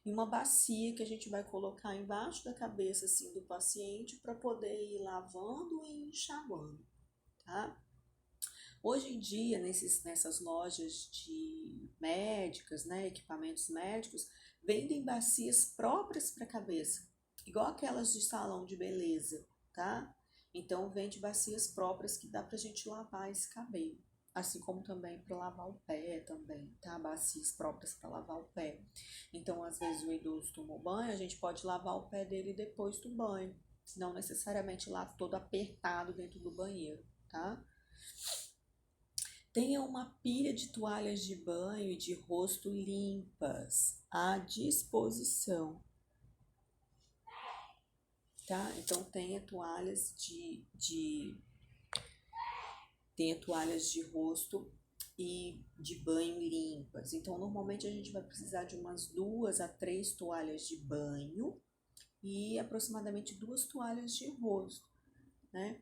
E uma bacia que a gente vai colocar embaixo da cabeça assim do paciente para poder ir lavando e enxaguando, tá? Hoje em dia, nessas lojas de médicas, né, equipamentos médicos, vendem bacias próprias para a cabeça, igual aquelas de salão de beleza, tá? Então, vende bacias próprias que dá pra gente lavar esse cabelo. Assim como também para lavar o pé também, tá? Bacias próprias para lavar o pé. Então, às vezes o idoso tomou banho, a gente pode lavar o pé dele depois do banho. Não necessariamente lá todo apertado dentro do banheiro, tá? Tenha uma pilha de toalhas de banho e de rosto limpas à disposição. tá? Então tenha toalhas de rosto e de banho limpas. Então, normalmente a gente vai precisar de umas 2 a 3 toalhas de banho e aproximadamente 2 toalhas de rosto, né?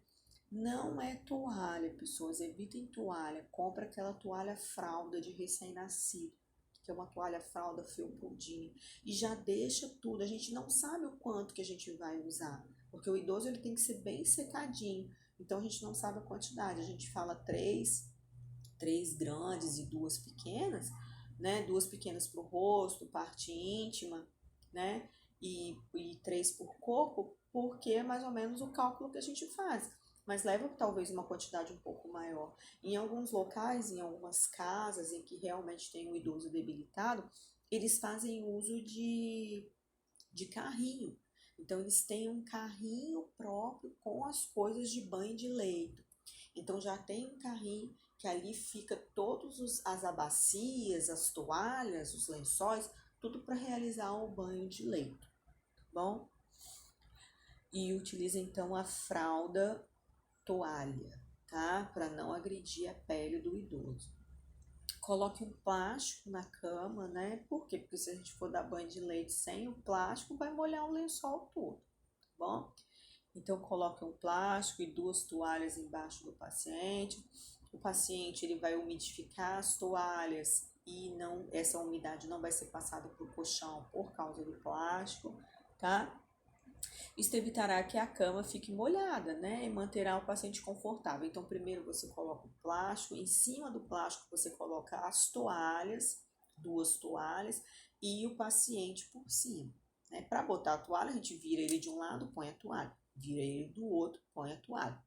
Não é toalha, pessoas, evitem toalha. Compra aquela toalha fralda de recém-nascido, que é uma toalha fralda felpudinha, e já deixa tudo. A gente não sabe o quanto que a gente vai usar, porque o idoso ele tem que ser bem secadinho. Então a gente não sabe a quantidade. A gente fala três grandes e 2 pequenas, né? 2 pequenas para o rosto, parte íntima, né? E 3 por corpo, porque é mais ou menos o cálculo que a gente faz. Mas leva talvez uma quantidade um pouco maior. Em alguns locais, em algumas casas em que realmente tem um idoso debilitado, eles fazem uso de carrinho. Então, eles têm um carrinho próprio com as coisas de banho de leito. Então, já tem um carrinho que ali fica as abacias, as toalhas, os lençóis, tudo para realizar o banho de leito, tá bom? E utiliza então a fralda toalha, tá? Para não agredir a pele do idoso. Coloque um plástico na cama, né? Por quê? Porque se a gente for dar banho de leite sem o plástico, vai molhar o lençol todo, tá bom? Então, coloque um plástico e 2 toalhas embaixo do paciente. O paciente ele vai umidificar as toalhas e essa umidade não vai ser passada para o colchão por causa do plástico, tá? Isso evitará que a cama fique molhada, né? E manterá o paciente confortável. Então, primeiro você coloca o plástico, em cima do plástico você coloca as toalhas, 2 toalhas, e o paciente por cima, né? Para botar a toalha, a gente vira ele de um lado, põe a toalha, vira ele do outro, põe a toalha, tá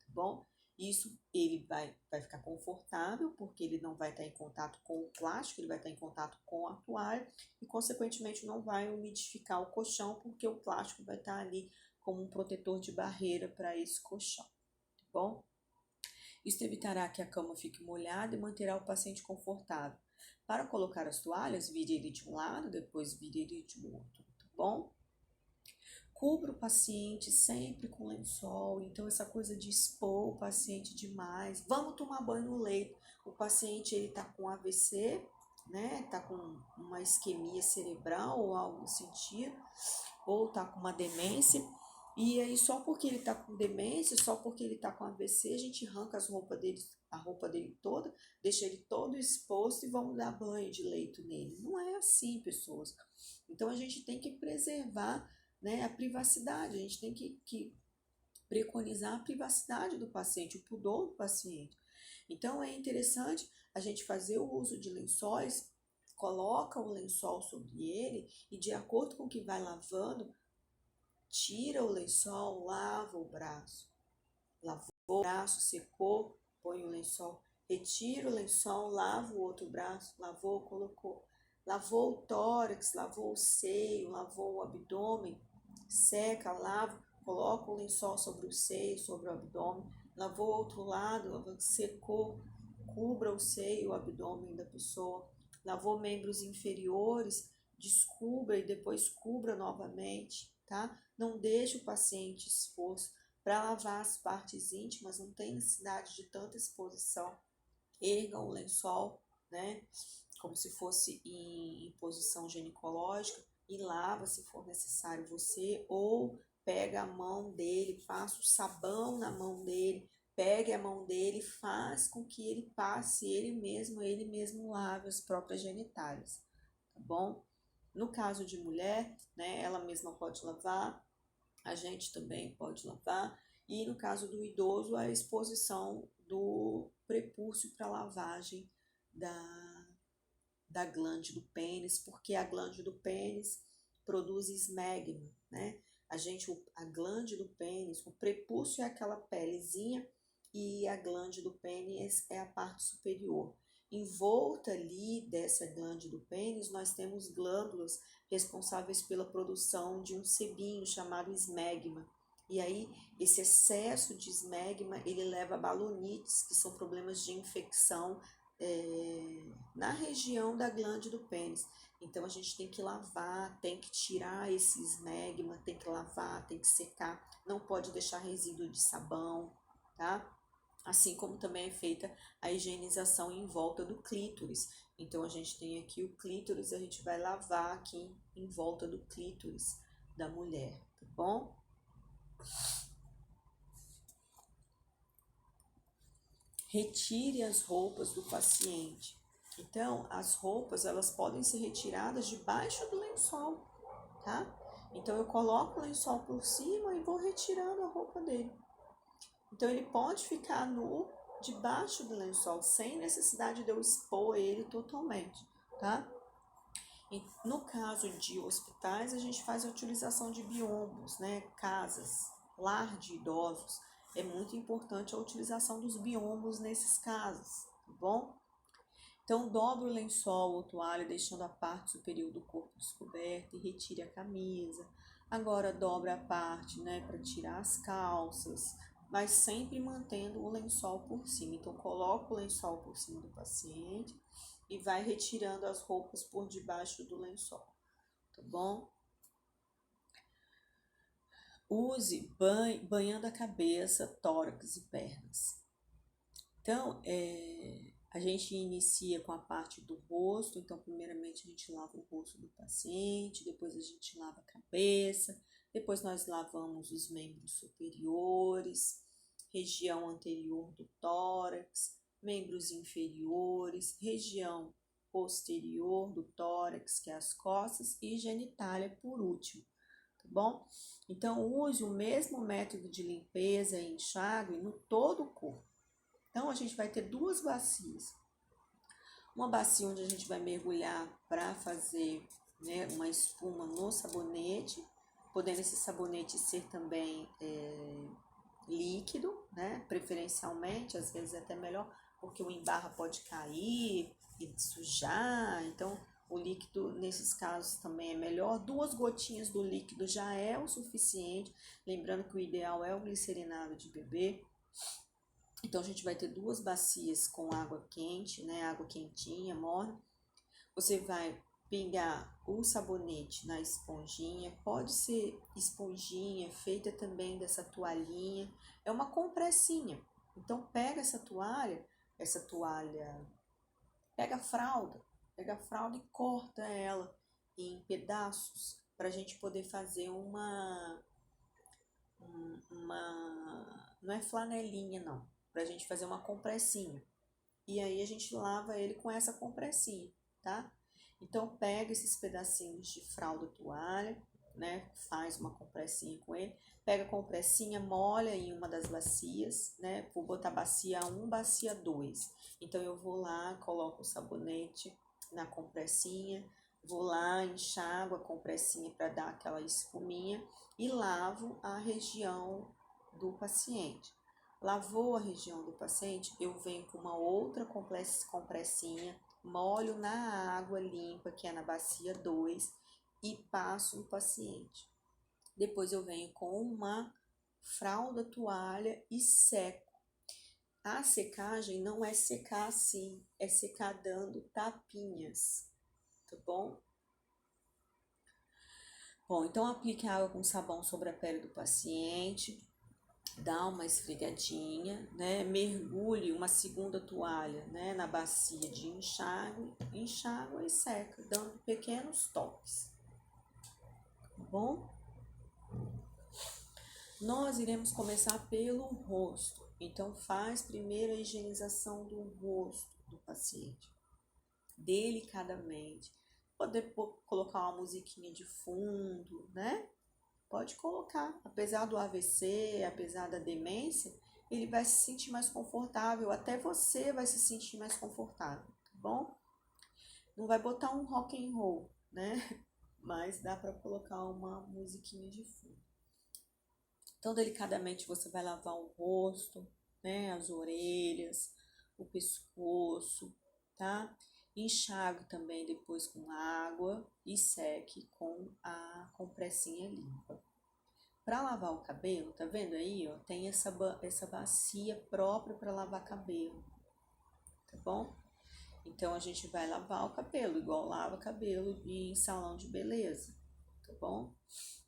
bom? Isso ele vai ficar confortável, porque ele não vai estar em contato com o plástico, ele vai estar em contato com a toalha e, consequentemente, não vai umidificar o colchão, porque o plástico vai estar ali como um protetor de barreira para esse colchão, tá bom? Isso evitará que a cama fique molhada e manterá o paciente confortável. Para colocar as toalhas, vire ele de um lado, depois vire ele de outro, tá bom? Cubra o paciente sempre com lençol, então essa coisa de expor o paciente demais. Vamos tomar banho no leito. O paciente ele tá com AVC, né? Tá com uma isquemia cerebral ou algo no sentido, ou tá com uma demência. E aí só porque ele tá com demência, só porque ele tá com AVC, a gente arranca a roupa dele toda, deixa ele todo exposto e vamos dar banho de leito nele. Não é assim, pessoas. Então a gente tem que preservar, né, a privacidade, a gente tem que preconizar a privacidade do paciente, o pudor do paciente. Então é interessante a gente fazer o uso de lençóis, coloca o lençol sobre ele e, de acordo com o que vai lavando, tira o lençol, lava o braço. Lavou o braço, secou, põe o lençol, retira o lençol, lava o outro braço, lavou, colocou. Lavou o tórax, lavou o seio, lavou o abdômen, seca, lava, coloca o lençol sobre o seio, sobre o abdômen, lavou o outro lado, secou, cubra o seio, o abdômen da pessoa, lavou membros inferiores, descubra e depois cubra novamente, tá? Não deixe o paciente exposto. Para lavar as partes íntimas, não tem necessidade de tanta exposição. Erga o lençol, né? Como se fosse em posição ginecológica, e lava se for necessário você, ou pega a mão dele, passa o sabão na mão dele, pegue a mão dele, faz com que ele passe ele mesmo lave as próprias genitálias, tá bom? No caso de mulher, né, ela mesma pode lavar, a gente também pode lavar, e no caso do idoso, a exposição do prepúcio para lavagem da glande do pênis, porque a glande do pênis produz esmegma, né? A glande do pênis, o prepúcio é aquela pelezinha e a glande do pênis é a parte superior. Em volta ali dessa glande do pênis, nós temos glândulas responsáveis pela produção de um sebinho chamado esmegma. E aí, esse excesso de esmegma, ele leva a balonites, que são problemas de infecção na região da glande do pênis. Então a gente tem que lavar, tem que tirar esse esmegma, tem que lavar, tem que secar, não pode deixar resíduo de sabão, tá? Assim como também é feita a higienização em volta do clítoris. Então a gente tem aqui o clítoris, a gente vai lavar aqui em volta do clítoris da mulher, tá bom? Retire as roupas do paciente. Então, as roupas, elas podem ser retiradas debaixo do lençol, tá? Então, eu coloco o lençol por cima e vou retirando a roupa dele. Então, ele pode ficar nu debaixo do lençol, sem necessidade de eu expor ele totalmente, tá? E no caso de hospitais, a gente faz a utilização de biombos, né? Casas, lar de idosos. É muito importante a utilização dos biombos nesses casos, tá bom? Então, dobre o lençol ou toalha, deixando a parte superior do corpo descoberta e retire a camisa. Agora, dobra a parte, né, para tirar as calças, mas sempre mantendo o lençol por cima. Então, coloca o lençol por cima do paciente e vai retirando as roupas por debaixo do lençol, tá bom? Use banhando a cabeça, tórax e pernas. Então, a gente inicia com a parte do rosto. Então, primeiramente a gente lava o rosto do paciente, depois a gente lava a cabeça, depois nós lavamos os membros superiores, região anterior do tórax, membros inferiores, região posterior do tórax, que é as costas, e genitália por último, tá bom? Então, use o mesmo método de limpeza e enxágue no todo o corpo. Então, a gente vai ter duas bacias. Uma bacia onde a gente vai mergulhar para fazer, né, uma espuma no sabonete, podendo esse sabonete ser também líquido, né, preferencialmente, às vezes é até melhor, porque o embarra pode cair e sujar, então o líquido nesses casos também é melhor. 2 gotinhas do líquido já é o suficiente, lembrando que o ideal é o glicerinado de bebê. Então, a gente vai ter 2 bacias com água quente, né? Água quentinha, morna. Você vai pingar o sabonete na esponjinha. Pode ser esponjinha, feita também dessa toalhinha. É uma compressinha. Então, pega essa toalha, pega a fralda e corta ela em pedaços para a gente poder fazer não é flanelinha, não, pra gente fazer uma compressinha. E aí a gente lava ele com essa compressinha, tá? Então pega esses pedacinhos de fralda toalha, né? Faz uma compressinha com ele. Pega a compressinha, molha em uma das bacias, né? Vou botar bacia 1, bacia 2. Então eu vou lá, coloco o sabonete na compressinha, vou lá, enxago a compressinha para dar aquela espuminha e lavo a região do paciente. Lavou a região do paciente, eu venho com uma outra compressinha, molho na água limpa, que é na bacia 2, e passo no paciente. Depois eu venho com uma fralda toalha e seco. A secagem não é secar assim, é secar dando tapinhas, tá bom? Bom, então aplique água com sabão sobre a pele do paciente, dá uma esfregadinha, né? Mergulhe uma segunda toalha, né, na bacia de enxágue, enxágua e seca, dando pequenos toques, tá bom? Nós iremos começar pelo rosto, então faz primeiro a higienização do rosto do paciente, delicadamente. Poder colocar uma musiquinha de fundo, né? Pode colocar, apesar do AVC, apesar da demência, ele vai se sentir mais confortável, até você vai se sentir mais confortável, tá bom? Não vai botar um rock and roll, né? Mas dá para colocar uma musiquinha de fundo. Então, delicadamente você vai lavar o rosto, né, as orelhas, o pescoço, tá? Enxague também depois com água e seque com a compressinha limpa. Para lavar o cabelo, tá vendo aí, ó? Tem essa bacia própria para lavar cabelo, tá bom? Então a gente vai lavar o cabelo, igual lava cabelo em salão de beleza, tá bom?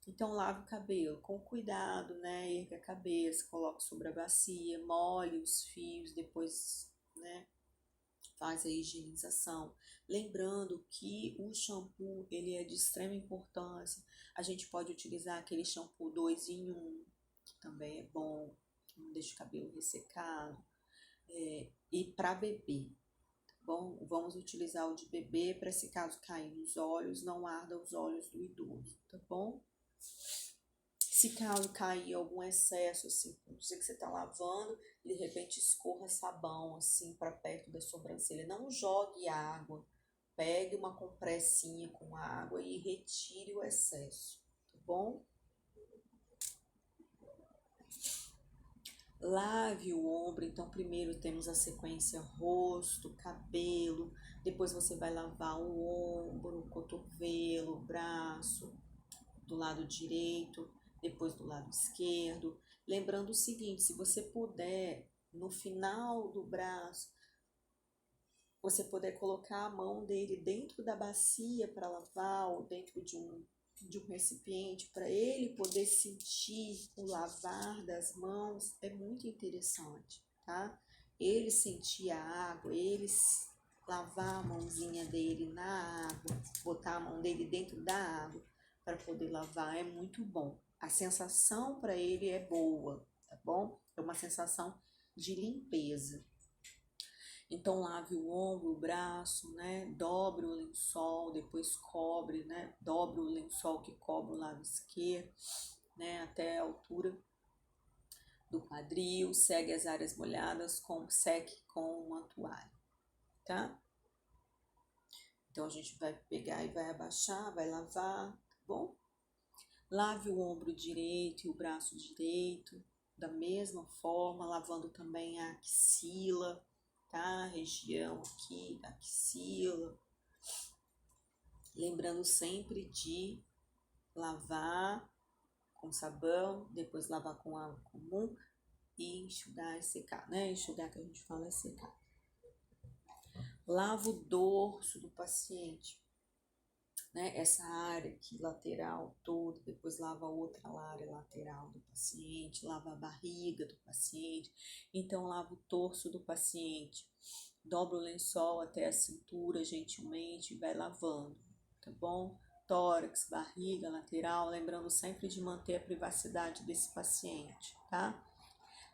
Então lave o cabelo com cuidado, né? Erga a cabeça, coloque sobre a bacia, molhe os fios, depois, né? Faz a higienização. Lembrando que o shampoo, ele é de extrema importância. A gente pode utilizar aquele shampoo 2 em 1, que também é bom, não deixa o cabelo ressecado. E para bebê, tá bom? Vamos utilizar o de bebê para, se caso cair nos olhos, não arda os olhos do idoso, tá bom? Se caso cair algum excesso, assim, não sei que você está lavando e de repente escorra sabão assim para perto da sobrancelha, não jogue água. Pegue uma compressinha com água e retire o excesso, tá bom? Lave o ombro, então primeiro temos a sequência rosto, cabelo, depois você vai lavar o ombro, o cotovelo, o braço, do lado direito, depois do lado esquerdo. Lembrando o seguinte, se você puder, no final do braço, você puder colocar a mão dele dentro da bacia para lavar ou dentro de um recipiente para ele poder sentir o lavar das mãos, é muito interessante, tá? Ele sentir a água, lavar a mãozinha dele na água, botar a mão dele dentro da água para poder lavar é muito bom. A sensação para ele é boa, tá bom? É uma sensação de limpeza. Então lave o ombro, o braço, né? Dobre o lençol, depois cobre, né? Dobre o lençol que cobre o lado esquerdo, né? Até a altura do quadril, segue as áreas molhadas, seque com uma toalha, tá? Então a gente vai pegar e vai abaixar, vai lavar, tá bom? Lave o ombro direito e o braço direito, da mesma forma, lavando também a axila, tá? A região aqui da axila. Lembrando sempre de lavar com sabão, depois lavar com água comum e enxugar e secar, né? Enxugar que a gente fala é secar. Lava o dorso do paciente, né? Essa área aqui lateral toda, depois lava a outra área lateral do paciente, lava a barriga do paciente, então lava o torso do paciente, dobra o lençol até a cintura gentilmente e vai lavando, tá bom? Tórax, barriga, lateral, lembrando sempre de manter a privacidade desse paciente, tá?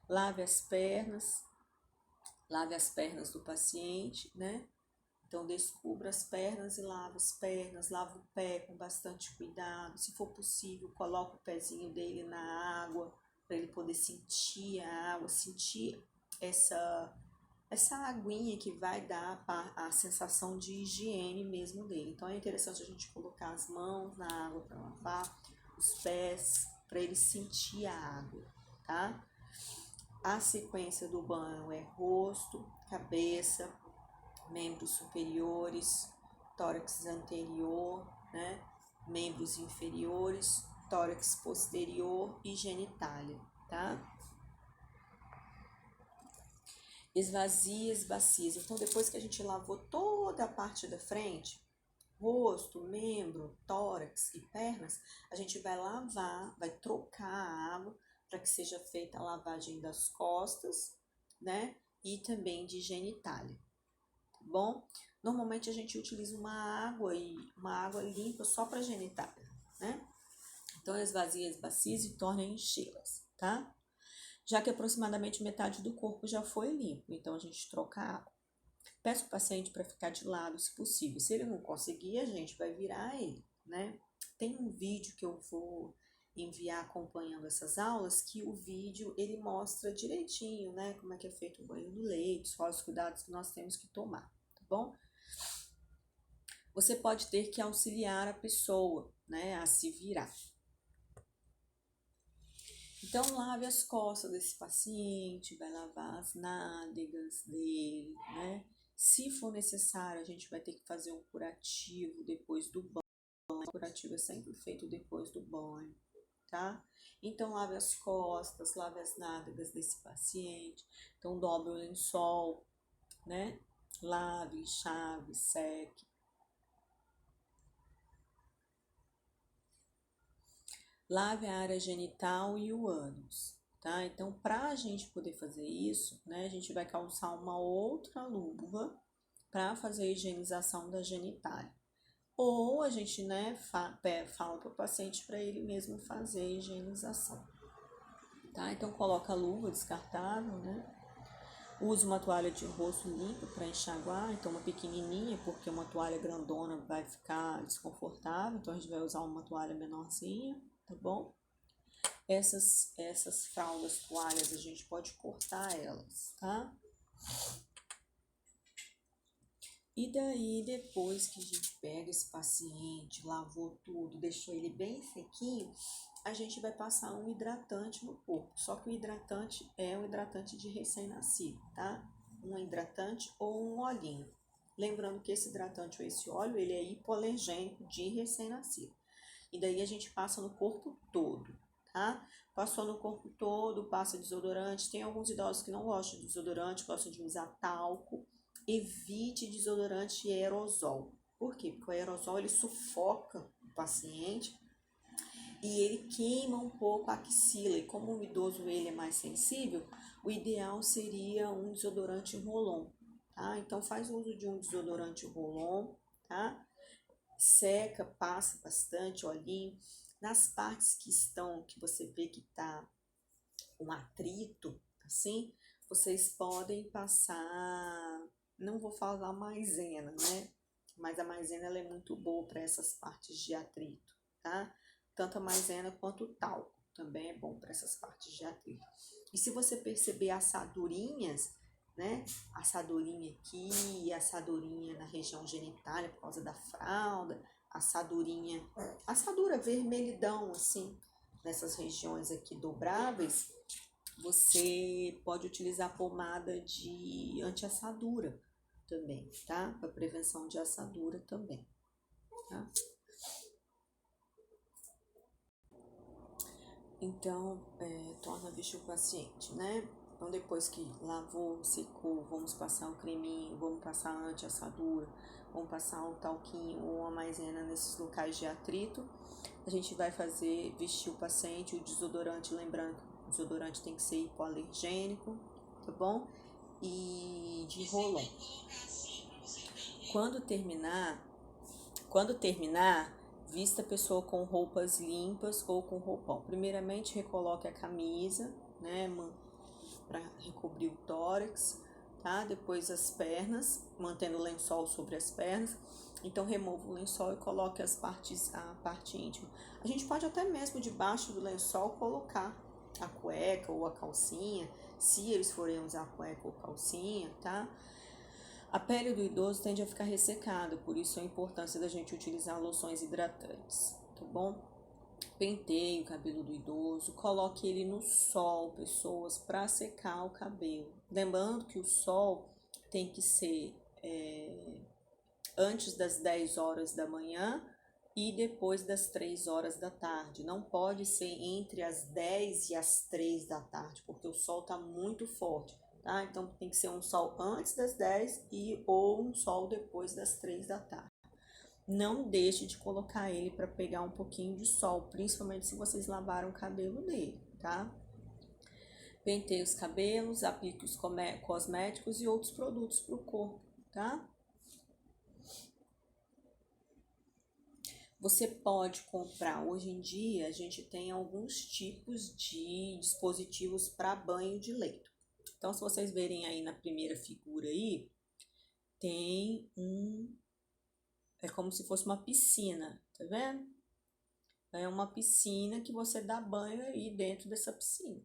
Lave as pernas do paciente, né? Então, descubra as pernas e lava as pernas, lava o pé com bastante cuidado. Se for possível, coloque o pezinho dele na água, para ele poder sentir a água, sentir essa aguinha que vai dar a sensação de higiene mesmo dele. Então, é interessante a gente colocar as mãos na água para lavar, os pés, para ele sentir a água, tá? A sequência do banho é rosto, cabeça, membros superiores, tórax anterior, né? Membros inferiores, tórax posterior e genitália, tá? Esvazie as bacias. Então, depois que a gente lavou toda a parte da frente, rosto, membro, tórax e pernas, a gente vai lavar, vai trocar a água para que seja feita a lavagem das costas, né? E também de genitália, tá bom? Normalmente a gente utiliza uma água limpa só para genitália, né? Então esvazie as bacias e torne a enchê-las, tá? Já que aproximadamente metade do corpo já foi limpo, então a gente troca a água. Peça o paciente para ficar de lado, se possível. Se ele não conseguir, a gente vai virar ele, né? Tem um vídeo que eu vou enviar acompanhando essas aulas, que o vídeo ele mostra direitinho, né, como é que é feito o banho no leito, quais os cuidados que nós temos que tomar, tá bom? Você pode ter que auxiliar a pessoa, né, a se virar. Então, lave as costas desse paciente, vai lavar as nádegas dele, né? Se for necessário, a gente vai ter que fazer um curativo depois do banho. O curativo é sempre feito depois do banho, tá? Então, lave as costas, lave as nádegas desse paciente. Então, dobre o lençol, né? Lave, enxague, seque. Lave a área genital e o ânus, tá? Então, para a gente poder fazer isso, né, a gente vai calçar uma outra luva para fazer a higienização da genitália. Ou a gente, né, fala para o paciente para ele mesmo fazer a higienização, tá? Então, coloca a luva descartável, né? Use uma toalha de rosto limpa para enxaguar, então uma pequenininha, porque uma toalha grandona vai ficar desconfortável, então a gente vai usar uma toalha menorzinha, tá bom? Essas fraldas, toalhas, a gente pode cortar elas, tá? E daí, depois que a gente pega esse paciente, lavou tudo, deixou ele bem sequinho, a gente vai passar um hidratante no corpo. Só que o hidratante é um hidratante de recém-nascido, tá? Um hidratante ou um olhinho. Lembrando que esse hidratante ou esse óleo, ele é hipoalergênico de recém-nascido. E daí a gente passa no corpo todo, tá? Passou no corpo todo, passa desodorante. Tem alguns idosos que não gostam de desodorante, gostam de usar talco. Evite desodorante e aerosol. Por quê? Porque o aerosol ele sufoca o paciente e ele queima um pouco a axila. E como o idoso ele é mais sensível, o ideal seria um desodorante roll-on, tá? Então faz uso de um desodorante roll-on, tá? Seca, passa bastante olhinho. Nas partes que você vê que tá um atrito, assim, vocês podem passar, não vou falar maisena, né? Mas a maisena ela é muito boa para essas partes de atrito, tá? Tanto a maisena quanto o talco também é bom para essas partes de atrito. E se você perceber assadurinhas, né? Assadurinha aqui, assadurinha na região genitália por causa da fralda, assadura vermelhidão assim, nessas regiões aqui dobráveis, você pode utilizar pomada de anti-assadura também, tá? Para prevenção de assadura também, tá? Então, torna a o paciente, né? Então, depois que lavou, secou, vamos passar o creminho, vamos passar a anti-assadura, vamos passar um talquinho ou uma maisena nesses locais de atrito. A gente vai vestir o paciente, o desodorante, lembrando que o desodorante tem que ser hipoalergênico, tá bom? E de roll-on. Quando terminar, vista a pessoa com roupas limpas ou com roupão. Primeiramente, recoloque a camisa, né, para recobrir o tórax, tá? Depois as pernas, mantendo o lençol sobre as pernas. Então, remova o lençol e coloque a parte íntima. A gente pode até mesmo debaixo do lençol colocar a cueca ou a calcinha, se eles forem usar cueca ou calcinha, tá? A pele do idoso tende a ficar ressecada, por isso a importância da gente utilizar loções hidratantes, tá bom? Penteie o cabelo do idoso, coloque ele no sol, pessoas, para secar o cabelo. Lembrando que o sol tem que ser antes das 10 horas da manhã e depois das 3 horas da tarde. Não pode ser entre as 10 e as 3 da tarde, porque o sol está muito forte. Tá? Então tem que ser um sol antes das 10 ou um sol depois das 3 da tarde. Não deixe de colocar ele para pegar um pouquinho de sol, principalmente se vocês lavaram o cabelo dele, tá? Penteie os cabelos, aplique os cosméticos e outros produtos para o corpo, tá? Você pode comprar, hoje em dia a gente tem alguns tipos de dispositivos para banho de leito. Então, se vocês verem aí na primeira figura aí, tem é como se fosse uma piscina, tá vendo? É uma piscina que você dá banho aí dentro dessa piscina.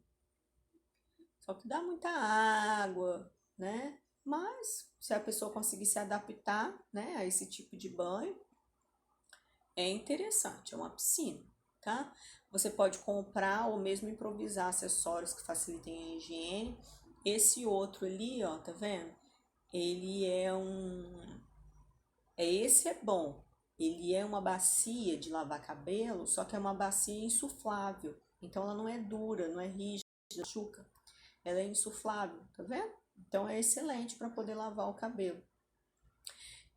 Só que dá muita água, né? Mas se a pessoa conseguir se adaptar, né, a esse tipo de banho, é interessante, é uma piscina, tá? Você pode comprar ou mesmo improvisar acessórios que facilitem a higiene. Esse outro ali, ó, tá vendo? Ele é esse é bom. Ele é uma bacia de lavar cabelo, só que é uma bacia insuflável. Então ela não é dura, não é rígida, chuca. Ela é insuflável, tá vendo? Então é excelente para poder lavar o cabelo,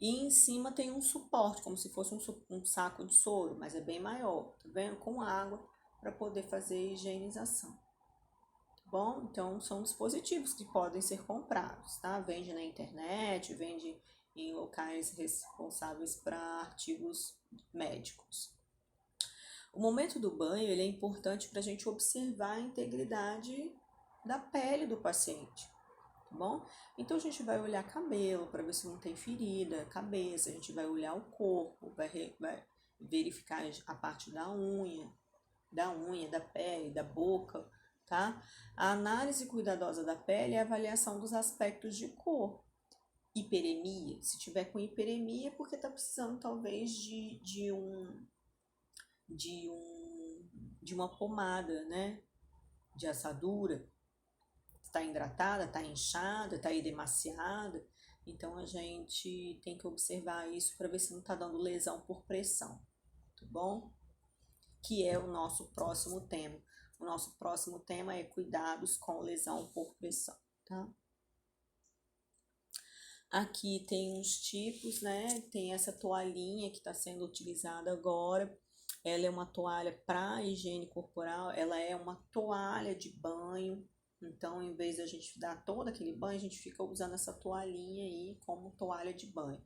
E em cima tem um suporte, como se fosse um saco de soro, mas é bem maior, tá vendo? Com água para poder fazer a higienização. Tá bom? Então são dispositivos que podem ser comprados, tá? Vende na internet, vende em locais responsáveis para artigos médicos. O momento do banho ele é importante para a gente observar a integridade da pele do paciente, tá bom? Então a gente vai olhar cabelo para ver se não tem ferida, cabeça, a gente vai olhar o corpo, vai verificar a parte da unha, da pele, da boca, tá? A análise cuidadosa da pele é a avaliação dos aspectos de cor. Hiperemia, se tiver com hiperemia é porque tá precisando talvez de uma pomada, né? De assadura. Está hidratada, está inchada, está edemaciada. Então a gente tem que observar isso para ver se não está dando lesão por pressão, tá bom? Que é o nosso próximo tema. O nosso próximo tema é cuidados com lesão por pressão, tá? Aqui tem uns tipos, né? Tem essa toalhinha que está sendo utilizada agora. Ela é uma toalha para higiene corporal, ela é uma toalha de banho. Então, em vez de a gente dar todo aquele banho, a gente fica usando essa toalhinha aí como toalha de banho.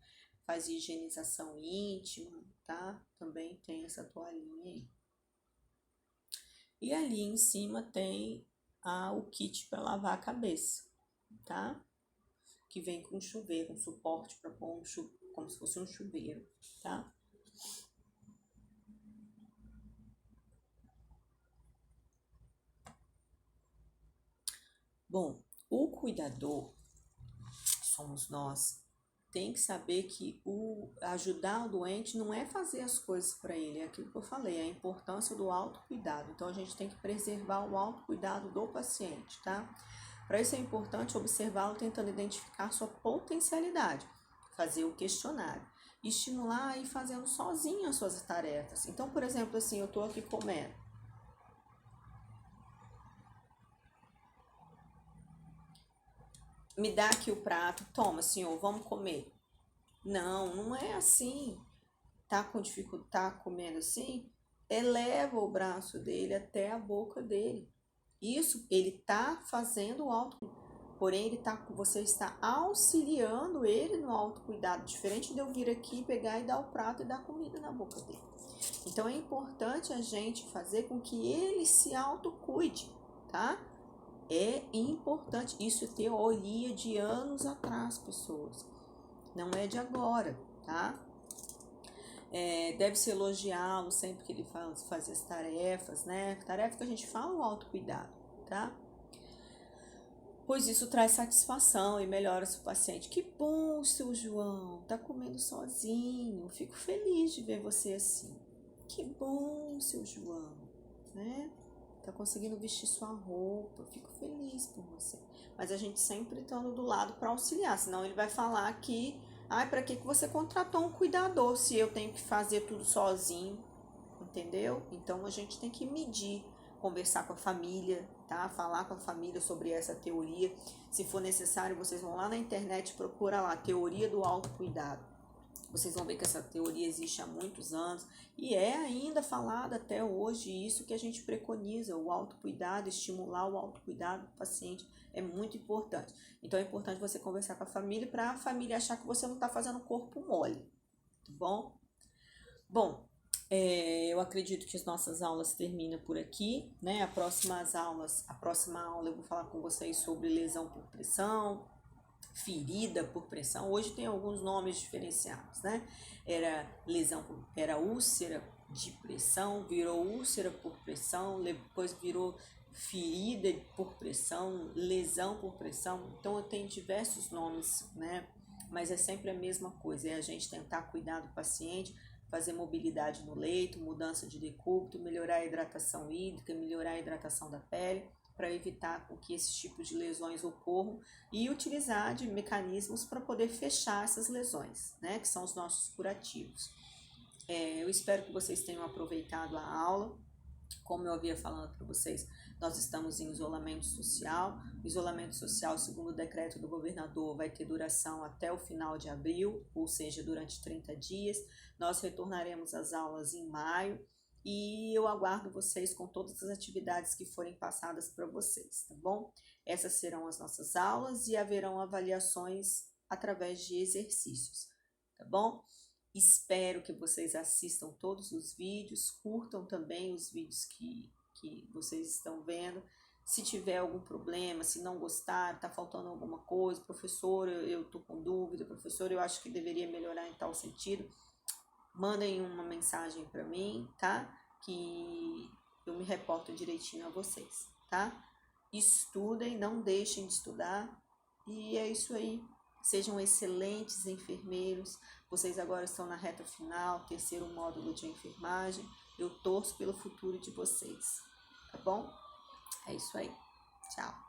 Faz higienização íntima, tá? Também tem essa toalhinha aí. E ali em cima tem o kit para lavar a cabeça, tá? Que vem com chuveiro, um suporte para pôr como se fosse um chuveiro, tá? Bom, o cuidador, que somos nós, tem que saber que ajudar o doente não é fazer as coisas para ele, é aquilo que eu falei, a importância do autocuidado. Então a gente tem que preservar o autocuidado do paciente, tá? Para isso é importante observá-lo tentando identificar sua potencialidade, fazer o questionário, estimular e ir fazendo sozinho as suas tarefas. Então, por exemplo, assim, eu estou aqui comendo. Me dá aqui o prato, toma, senhor, vamos comer. Não, não é assim. Tá com dificuldade, tá comendo assim? Eleva o braço dele até a boca dele. Isso, ele tá fazendo o porém você está auxiliando ele no autocuidado, diferente de eu vir aqui, pegar e dar o prato e dar comida na boca dele. Então é importante a gente fazer com que ele se autocuide, tá? É importante, isso é teoria de anos atrás, pessoas, não é de agora, tá? Deve-se elogiá-lo sempre que ele faz as tarefas, né? Tarefa que a gente fala, o autocuidado, tá? Pois isso traz satisfação e melhora o paciente. Que bom, seu João, tá comendo sozinho, fico feliz de ver você assim. Que bom, seu João, né? Tá conseguindo vestir sua roupa, fico feliz por você. Mas a gente sempre estando do lado para auxiliar, senão ele vai falar que, para que você contratou um cuidador se eu tenho que fazer tudo sozinho, entendeu? Então a gente tem que medir, conversar com a família, tá? Falar com a família sobre essa teoria. Se for necessário, vocês vão lá na internet, procura lá, teoria do autocuidado. Vocês vão ver que essa teoria existe há muitos anos e é ainda falada até hoje. Isso que a gente preconiza, o autocuidado, estimular o autocuidado do paciente é muito importante. Então é importante você conversar com a família para a família achar que você não está fazendo corpo mole, tá bom? Bom, eu acredito que as nossas aulas terminam por aqui, né? A próxima aula eu vou falar com vocês sobre lesão por pressão, ferida por pressão. Hoje tem alguns nomes diferenciados, né? Era úlcera de pressão, virou úlcera por pressão, depois virou ferida por pressão, lesão por pressão. Então eu tenho diversos nomes, né? Mas é sempre a mesma coisa, é a gente tentar cuidar do paciente, fazer mobilidade no leito, mudança de decúbito, melhorar a hidratação hídrica, melhorar a hidratação da pele, para evitar que esses tipos de lesões ocorram e utilizar de mecanismos para poder fechar essas lesões, né, que são os nossos curativos. Eu espero que vocês tenham aproveitado a aula. Como eu havia falando para vocês, Nós estamos em isolamento social. O isolamento social, segundo o decreto do governador, vai ter duração até o final de abril, ou seja, durante 30 dias. Nós retornaremos às aulas em maio e eu aguardo vocês com todas as atividades que forem passadas para vocês, tá bom? Essas serão as nossas aulas e haverão avaliações através de exercícios, tá bom? Espero que vocês assistam todos os vídeos, curtam também os vídeos que vocês estão vendo. Se tiver algum problema, se não gostar, está faltando alguma coisa, professor, eu estou com dúvida, professor, eu acho que deveria melhorar em tal sentido, mandem uma mensagem para mim, tá? Que eu me reporto direitinho a vocês, tá? Estudem, não deixem de estudar e é isso aí. Sejam excelentes enfermeiros. Vocês agora estão na reta final, terceiro módulo de enfermagem. Eu torço pelo futuro de vocês, tá bom? É isso aí. Tchau.